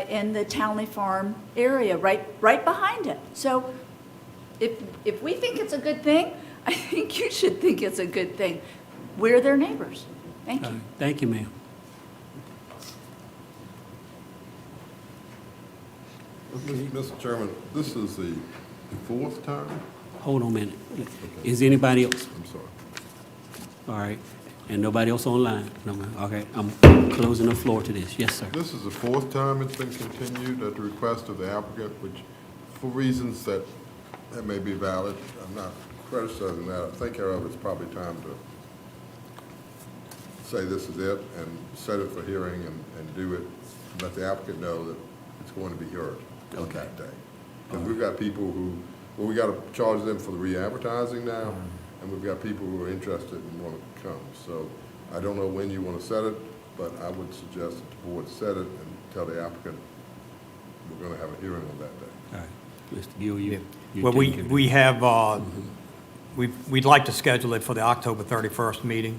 in the Townley Farm area, right behind it. So if we think it's a good thing, I think you should think it's a good thing. We're their neighbors. Thank you. Thank you, ma'am. Mr. Chairman, this is the fourth time? Hold on a minute. Is anybody else? I'm sorry. All right. And nobody else online? No, ma'am. Okay, I'm closing the floor to this. Yes, sir. This is the fourth time it's been continued at the request of the applicant, which, for reasons that may be valid, I'm not criticizing that. I think, however, it's probably time to say this is it and set it for hearing and do it, and let the applicant know that it's going to be heard on that day. Because we've got people who, well, we got to charge them for the re-advertising now, and we've got people who are interested and want to come. So I don't know when you want to set it, but I would suggest that the board set it and tell the applicant we're going to have a hearing on that day. All right. Mr. Gill, you Well, take care of we have, we'd like to schedule it for the October 31st meeting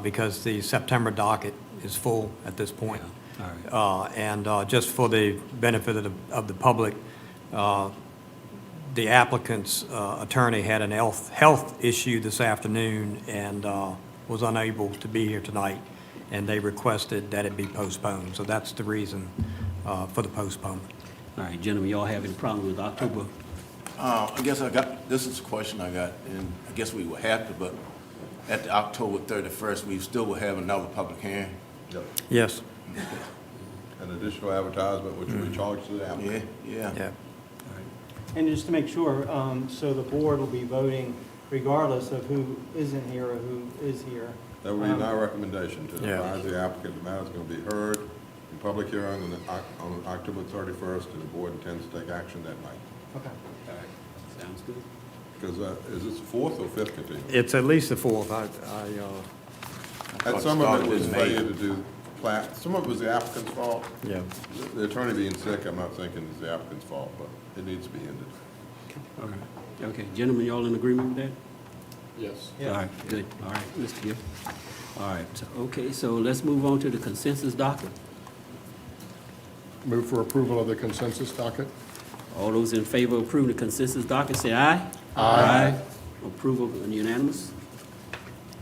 because the September docket is full at this point. Yeah, all right. And just for the benefit of the public, the applicant's attorney had an health issue this afternoon and was unable to be here tonight, and they requested that it be postponed. So that's the reason for the postponement. All right, gentlemen, y'all have any problem with October? I guess this is a question I got, and I guess we will have to, but at the October 31st, we still will have another public hearing. Yes. An additional advertisement, which will be charged to the applicant. Yeah. And just to make sure, so the board will be voting regardless of who isn't here or who is here. That would be my recommendation, to Yeah. advise the applicant the matter is going to be heard in public hearing on October 31st, and the board intends to take action that night. Okay. All right, sounds good. Because is this the fourth or fifth continuance? It's at least the fourth. And some of it was failure to do plat, some of it was the applicant's fault. Yeah. The attorney being sick, I'm not thinking it's the applicant's fault, but it needs to be ended. All right. Okay, gentlemen, y'all in agreement with that? Yes. All right, good. All right, Mr. Gill. All right, okay, so let's move on to the consensus docket. Move for approval of the consensus docket. All those in favor of approving the consensus docket, say aye. Aye. Approval unanimous.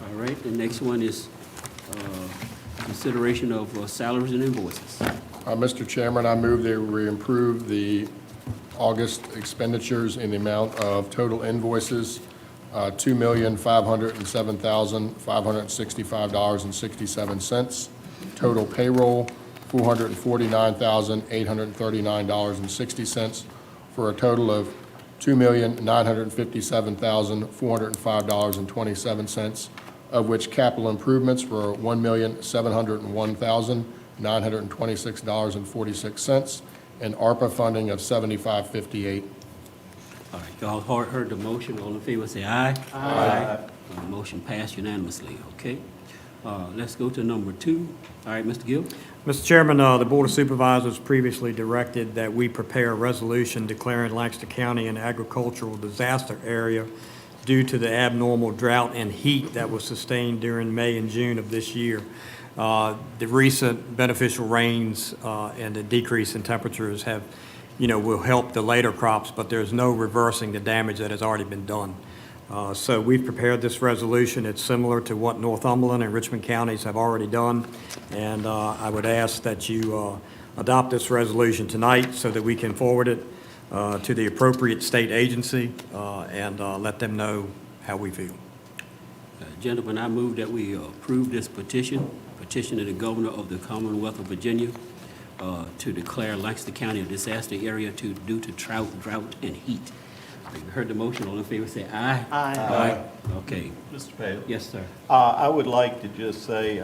All right, the next one is consideration of salaries and invoices. Mr. Chairman, I move that we approve the August expenditures in the amount of total invoices, $2,507,565.67. Total payroll, $449,839.60, for a total of $2,957,405.27, of which capital improvements were $1,701,926.46, and ARPA funding of $75.58. All right, y'all heard the motion. All in favor, say aye. Aye. Motion passed unanimously, okay? Let's go to number 2. All right, Mr. Gill? Mr. Chairman, the Board of Supervisors previously directed that we prepare a resolution declaring Lancaster County an agricultural disaster area due to the abnormal drought and heat that was sustained during May and June of this year. The recent beneficial rains and the decrease in temperatures have, will help the later crops, but there's no reversing the damage that has already been done. So we've prepared this resolution. It's similar to what Northumberland and Richmond counties have already done. And I would ask that you adopt this resolution tonight so that we can forward it to the appropriate state agency and let them know how we feel. Gentlemen, I move that we approve this petition of the governor of the Commonwealth of Virginia to declare Lancaster County a disaster area due to drought, and heat. You heard the motion. All in favor say aye. Aye. Okay. Mr. Pale? Yes, sir. I would like to just say,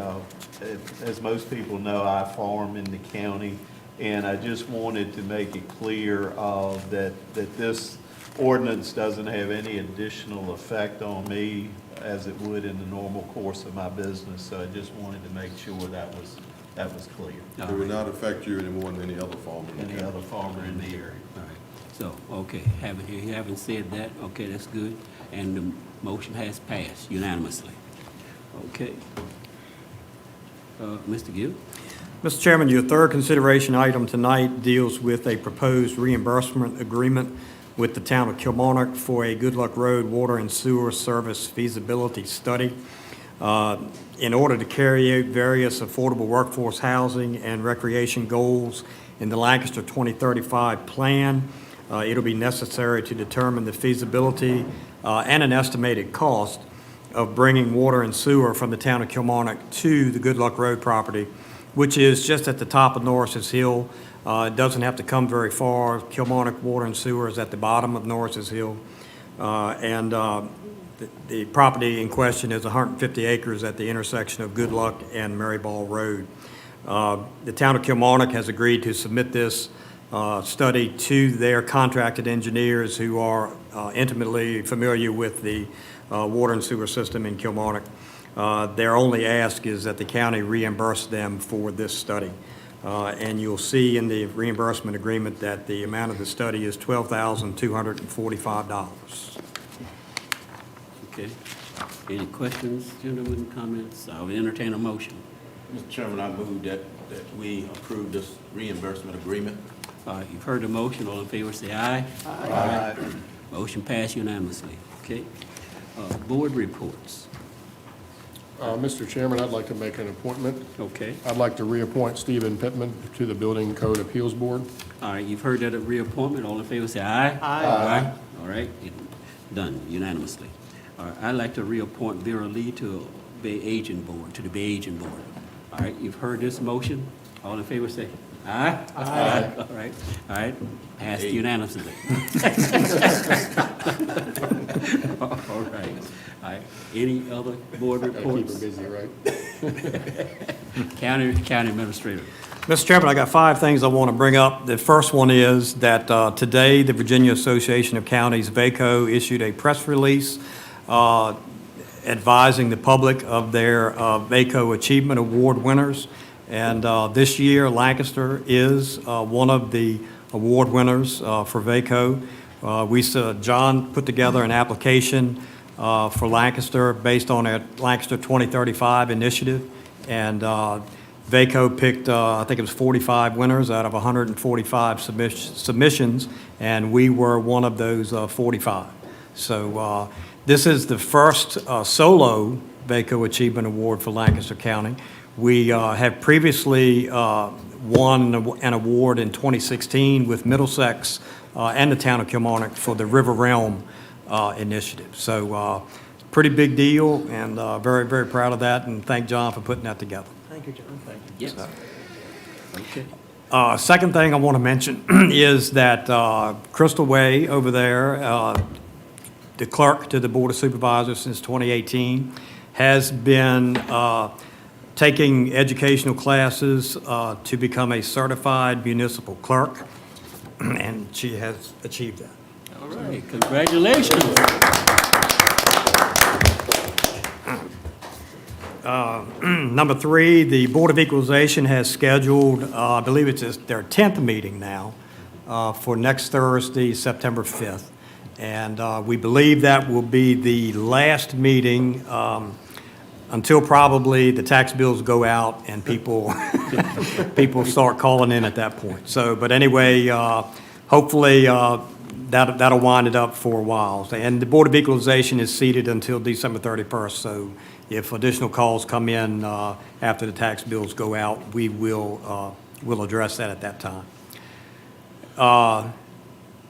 as most people know, I farm in the county, and I just wanted to make it clear that this ordinance doesn't have any additional effect on me as it would in the normal course of my business, so I just wanted to make sure that was clear. It would not affect you any more than any other farmer. Any other farmer in the area. All right. So, okay, you haven't said that. Okay, that's good. And the motion has passed unanimously. Okay. Mr. Gill? Mr. Chairman, your third consideration item tonight deals with a proposed reimbursement agreement with the town of Kilmarnock for a Good Luck Road water and sewer service feasibility study. In order to carry out various affordable workforce housing and recreation goals in the Lancaster 2035 plan, it'll be necessary to determine the feasibility and an estimated cost of bringing water and sewer from the town of Kilmarnock to the Good Luck Road property, which is just at the top of Norris's Hill. It doesn't have to come very far. Kilmarnock Water and Sewer is at the bottom of Norris's Hill. The property in question is 150 acres at the intersection of Good Luck and Maryball Road. The town of Kilmarnock has agreed to submit this study to their contracted engineers who are intimately familiar with the water and sewer system in Kilmarnock. Their only ask is that the county reimburse them for this study. And you'll see in the reimbursement agreement that the amount of the study is $12,245. Okay. Any questions, gentlemen, comments? I'll entertain a motion. Mr. Chairman, I move that we approve this reimbursement agreement. You've heard the motion. All in favor say aye. Aye. Motion passed unanimously. Okay. Board reports. Mr. Chairman, I'd like to make an appointment. Okay. I'd like to reappoint Stephen Pittman to the Building Code Appeals Board. All right, you've heard that reappointment. All in favor say aye. Aye. All right, done unanimously. All right, I'd like to reappoint Vera Lee to the Bay Agent Board. All right, you've heard this motion. All in favor say aye. Aye. All right, passed unanimously. All right. Any other board Gotta keep reports? her busy, right? County Administrator. Mr. Chairman, I got 5 things I want to bring up. The first one is that today, the Virginia Association of Counties, VACO, issued a press release advising the public of their VACO Achievement Award winners. And this year, Lancaster is one of the award winners for VACO. John put together an application for Lancaster based on a Lancaster 2035 initiative. And VACO picked, I think it was 45 winners out of 145 submissions, and we were one of those 45. So this is the first solo VACO Achievement Award for Lancaster County. We have previously won an award in 2016 with Middlesex and the town of Kilmarnock for the River Realm initiative. So pretty big deal, and very, very proud of that, and thank John for putting that together. Thank you, John. Thank you. Yes. Okay. Second thing I want to mention is that Crystal Way over there, the clerk to the Board of Supervisors since 2018, has been taking educational classes to become a certified municipal clerk, and she has achieved that. All right, congratulations. Number 3, the Board of Equalization has scheduled, I believe it's their 10th meeting now, for next Thursday, September 5th. And we believe that will be the last meeting until probably the tax bills go out and people, people start calling in at that point. So, but anyway, hopefully, that'll wind it up for a while. And the Board of Equalization is seated until December 31st, so if additional calls come in after the tax bills go out, we'll address that at that time.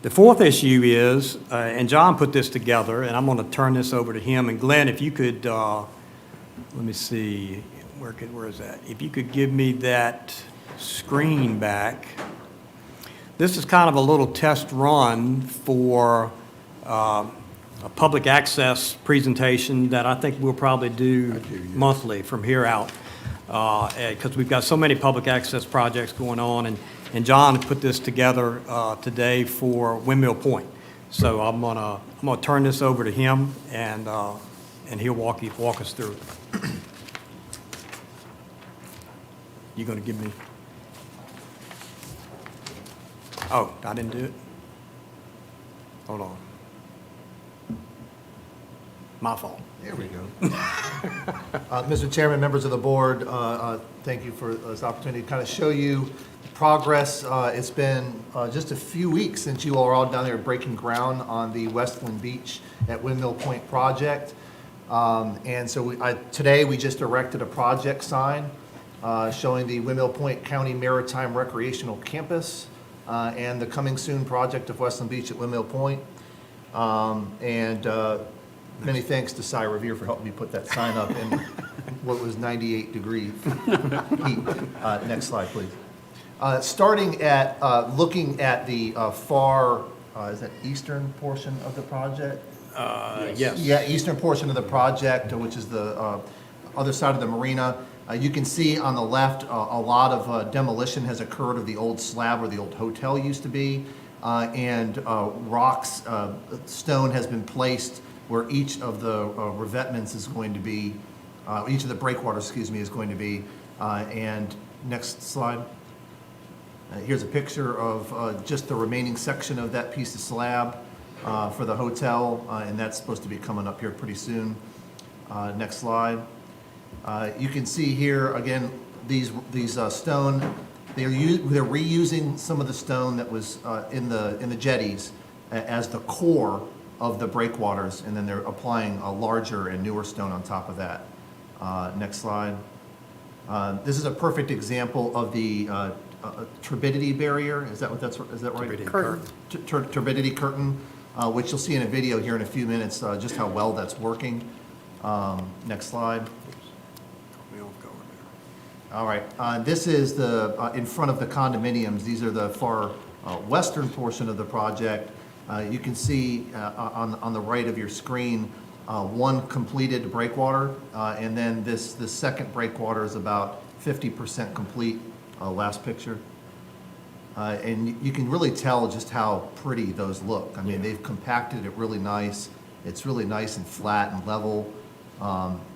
The fourth issue is, and John put this together, and I'm going to turn this over to him. And Glenn, if you could, let me see, where is that? If you could give me that screen back. This is kind of a little test run for a public access presentation that I think we'll probably do monthly from here out, because we've got so many public access projects going on, and John put this together today for Windmill Point. So I'm gonna turn this over to him, and he'll walk us through it. You gonna give me? Oh, I didn't do it? Hold on. My fault. There we go. Mr. Chairman, members of the board, thank you for this opportunity to kind of show you progress. It's been just a few weeks since you all are all down there breaking ground on the Westland Beach at Windmill Point project. And so today we just erected a project sign showing the Windmill Point County Maritime Recreational Campus and the coming soon project of Westland Beach at Windmill Point. Many thanks to Cy Revere for helping me put that sign up in what was 98-degree heat. Next slide, please. Starting at looking at the far, is that eastern portion of the project? Yes. Yeah, eastern portion of the project, which is the other side of the marina. You can see on the left, a lot of demolition has occurred of the old slab where the old hotel used to be, and rocks, stone has been placed where each of the revetments is going to be, each of the breakwaters, excuse me, is going to be. And next slide. Here's a picture of just the remaining section of that piece of slab for the hotel, and that's supposed to be coming up here pretty soon. Next slide. You can see here, again, these stone, they're reusing some of the stone that was in the jetties as the core of the breakwaters, and then they're applying a larger and newer stone on top of that. Next slide. This is a perfect example of the turbidity barrier. Is that right? Turbidity curtain. Turbidity curtain, which you'll see in a video here in a few minutes, just how well that's working. Next slide. All right, this is the in front of the condominiums. These are the far western portion of the project. You can see on the right of your screen one completed breakwater, and then this second breakwater is about 50% complete. Last picture. And you can really tell just how pretty those look. I mean, they've compacted it really nice. It's really nice and flat and level.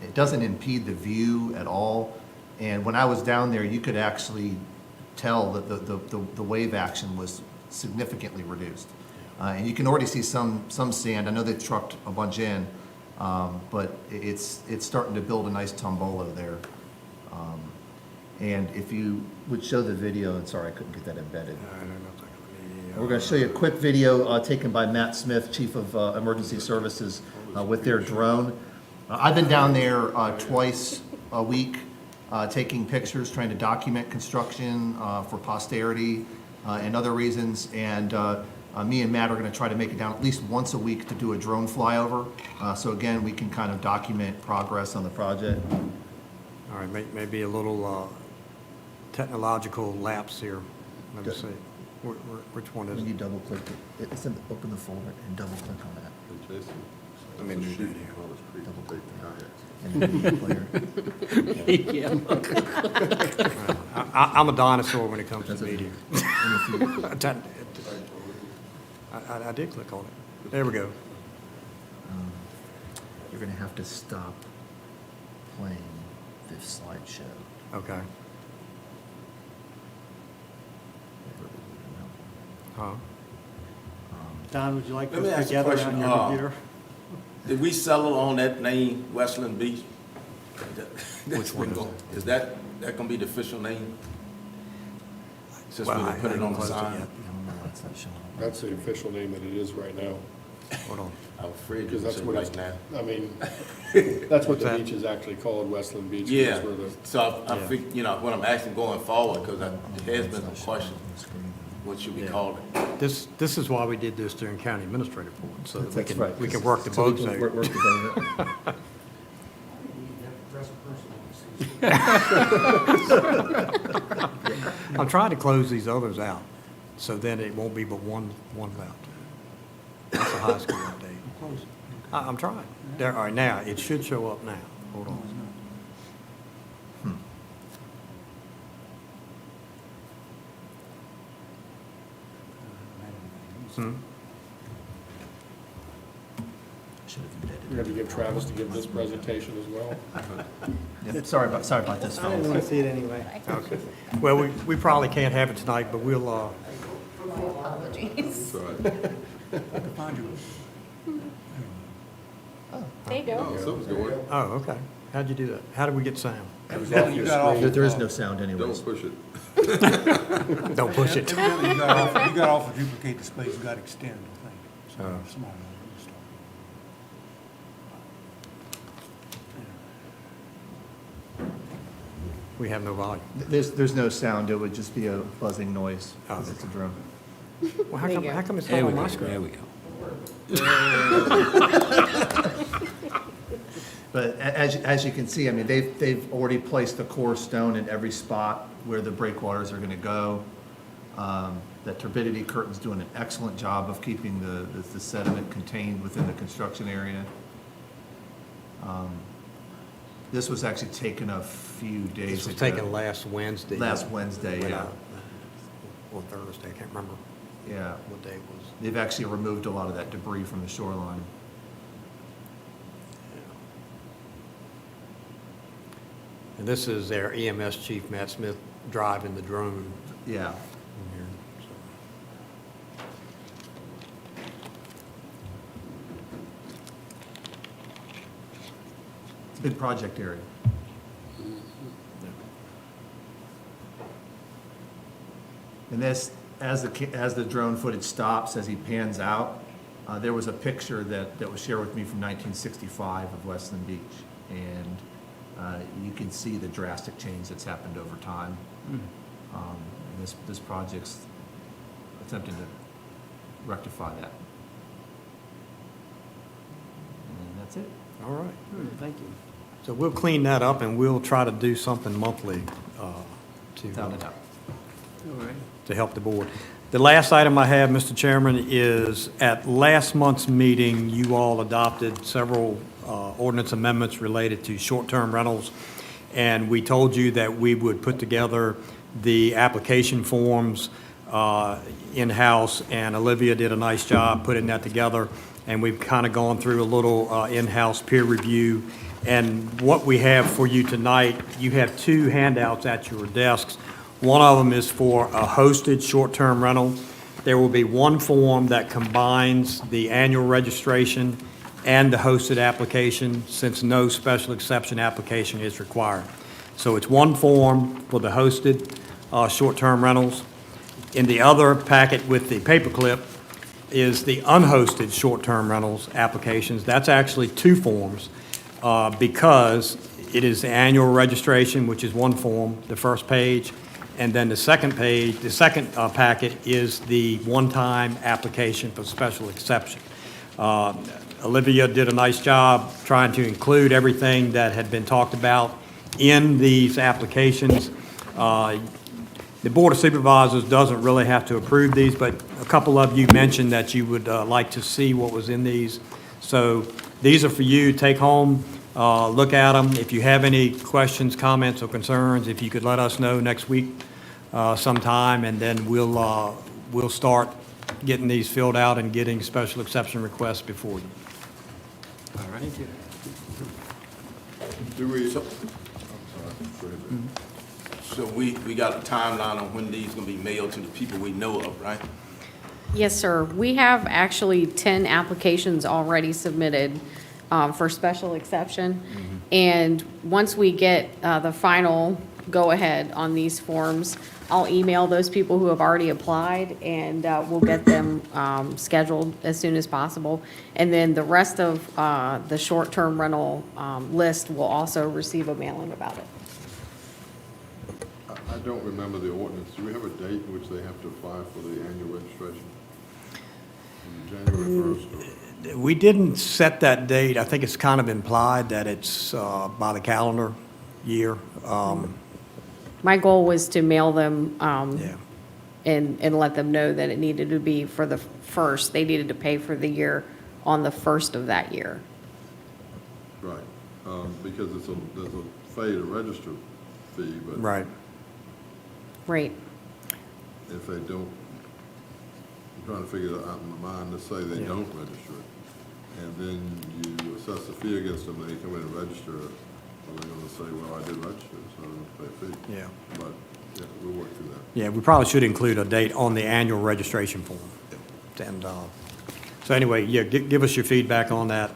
It doesn't impede the view at all. And when I was down there, you could actually tell that the wave action was significantly reduced. And you can already see some sand. I know they trucked a bunch in, but it's starting to build a nice tombolo there. And if you would show the video, and sorry, I couldn't get that embedded. We're going to show you a quick video taken by Matt Smith, Chief of Emergency Services, with their drone. I've been down there twice a week taking pictures, trying to document construction for posterity and other reasons. And me and Matt are going to try to make it down at least once a week to do a drone flyover. So again, we can kind of document progress on the project. All right, maybe a little technological lapse here. Let me see. Which one is When it? you double click it, it's in the, open the folder and double click on that. I'm in the double click And then the player. I'm a dinosaur when it comes to media. I did click on it. There we go. You're going to have to stop playing this slideshow. Okay. Huh? Don, would you like Let me to ask you a together question. on your computer? Did we settle on that name, Westland Beach? Which one is that? That gonna be the official name? Since we Well, done put it on the closed sign? yet. That's the official name that it is right now, Hold on. I'm afraid because to that's say what right it's, now. I mean, that's what What's the that? beach is actually called, Westland Beach. 'cause Yeah, that's where the- so I Yeah. think, you know, what I'm asking going forward, because there has been some question, what should we Yeah. call it? This is why we did this during county administrative board, so that That's right. we can work the So we bugs can out. work the bugs out. I'm trying to close these others out, so then it won't be but one left. That's a high school update. I'm trying. There, all right, now, it should show up now. Hold on. Hmm? We're gonna give Travis to give this presentation as well. Yeah, sorry about this, I didn't fellas. want to see it anyway. Okay. Well, we probably can't have it tonight, but we'll, It's all right. There you go. Oh, something's going. oh, okay. How'd you do that? How did we get sound? It was off your screen. There is no sound anyways. Don't push it. Don't push it. Evidently, you got off of duplicate displays, you got to extend, I think. So, Oh. somebody will restart. We have no volume. There's no sound, it would just be a buzzing noise, Oh. because it's a drone. Well, how There you come, go. how come it's There not we on go, my screen? there we go. But as you can see, I mean, they've already placed the core stone in every spot where the breakwaters are gonna go. The turbidity curtain's doing an excellent job of keeping the sediment contained within the construction area. This was actually taken a few days ago. This was taken last Wednesday. Last Wednesday, When, yeah. Or Thursday, I can't remember Yeah. what day it was. They've actually removed a lot of that debris from the shoreline. And this is their EMS chief, Matt Smith, driving the drone Yeah. in here. So. It's a big project area. And this, as the drone footage stops, as he pans out, there was a picture that was shared with me from 1965 of Westland Beach. And you can see the drastic change that's happened over time. And this project's attempting to rectify that. And that's it. All right. Thank you. So we'll clean that up and we'll try to do something monthly Without a doubt. to help the board. The last item I have, Mr. Chairman, is at last month's meeting, you all adopted several ordinance amendments related to short-term rentals. And we told you that we would put together the application forms in-house, and Olivia did a nice job putting that together. And we've kind of gone through a little in-house peer review. And what we have for you tonight, you have two handouts at your desks. One of them is for a hosted short-term rental. There will be one form that combines the annual registration and the hosted application, since no special exception application is required. So it's one form for the hosted short-term rentals. In the other packet with the paperclip is the unhosted short-term rentals applications. That's actually two forms because it is the annual registration, which is one form, the first page, and then the second page, the second packet is the one-time application for special exception. Olivia did a nice job trying to include everything that had been talked about in these applications. The Board of Supervisors doesn't really have to approve these, but a couple of you mentioned that you would like to see what was in these. So these are for you. Take home, look at them. If you have any questions, comments, or concerns, if you could let us know next week sometime, and then we'll start getting these filled out and getting special exception requests before you. All right. Thank you. Do we, So we got a timeline on when these gonna be mailed to the people we know of, right? Yes, sir. We have actually 10 applications already submitted for special exception. And once we get the final go-ahead on these forms, I'll email those people who have already applied, and we'll get them scheduled as soon as possible. And then the rest of the short-term rental list will also receive a mailing about it. I don't remember the ordinance. Do we have a date in which they have to apply for the annual registration? January 1st? We didn't set that date. I think it's kind of implied that it's by the calendar year. My goal was to mail them Yeah. and let them know that it needed to be for the first. They needed to pay for the year on the first of that year. Right, because there's a fee to register fee, but Right. Right. if they don't, I'm trying to figure it out in my mind to say they Yeah. don't register it, and then you assess the fee against them, they come in and register it, well, they're gonna say, well, I did register, so I'm gonna pay a fee. Yeah. But, yeah, we'll work through that. Yeah, we probably should include a date on the annual registration form. And, so anyway, yeah, give us your feedback on that,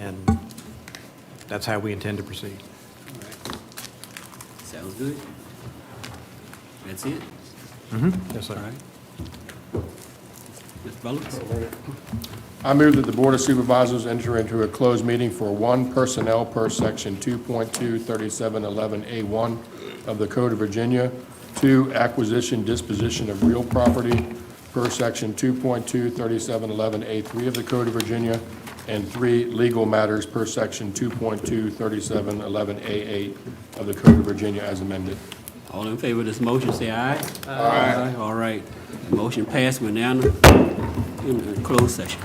and that's how we intend to proceed. Sounds good. That's it? Yes, sir. All right. Mr. Bullets? I move that the Board of Supervisors enter into a closed meeting for one personnel per section 2.23711A1 of the Code of Virginia, two, acquisition, disposition of real property per section 2.23711A3 of the Code of Virginia, and three, legal matters per section 2.23711A8 of the Code of Virginia as amended. All in favor of this motion, say aye. Aye. All right. The motion passed. We're now in closed session.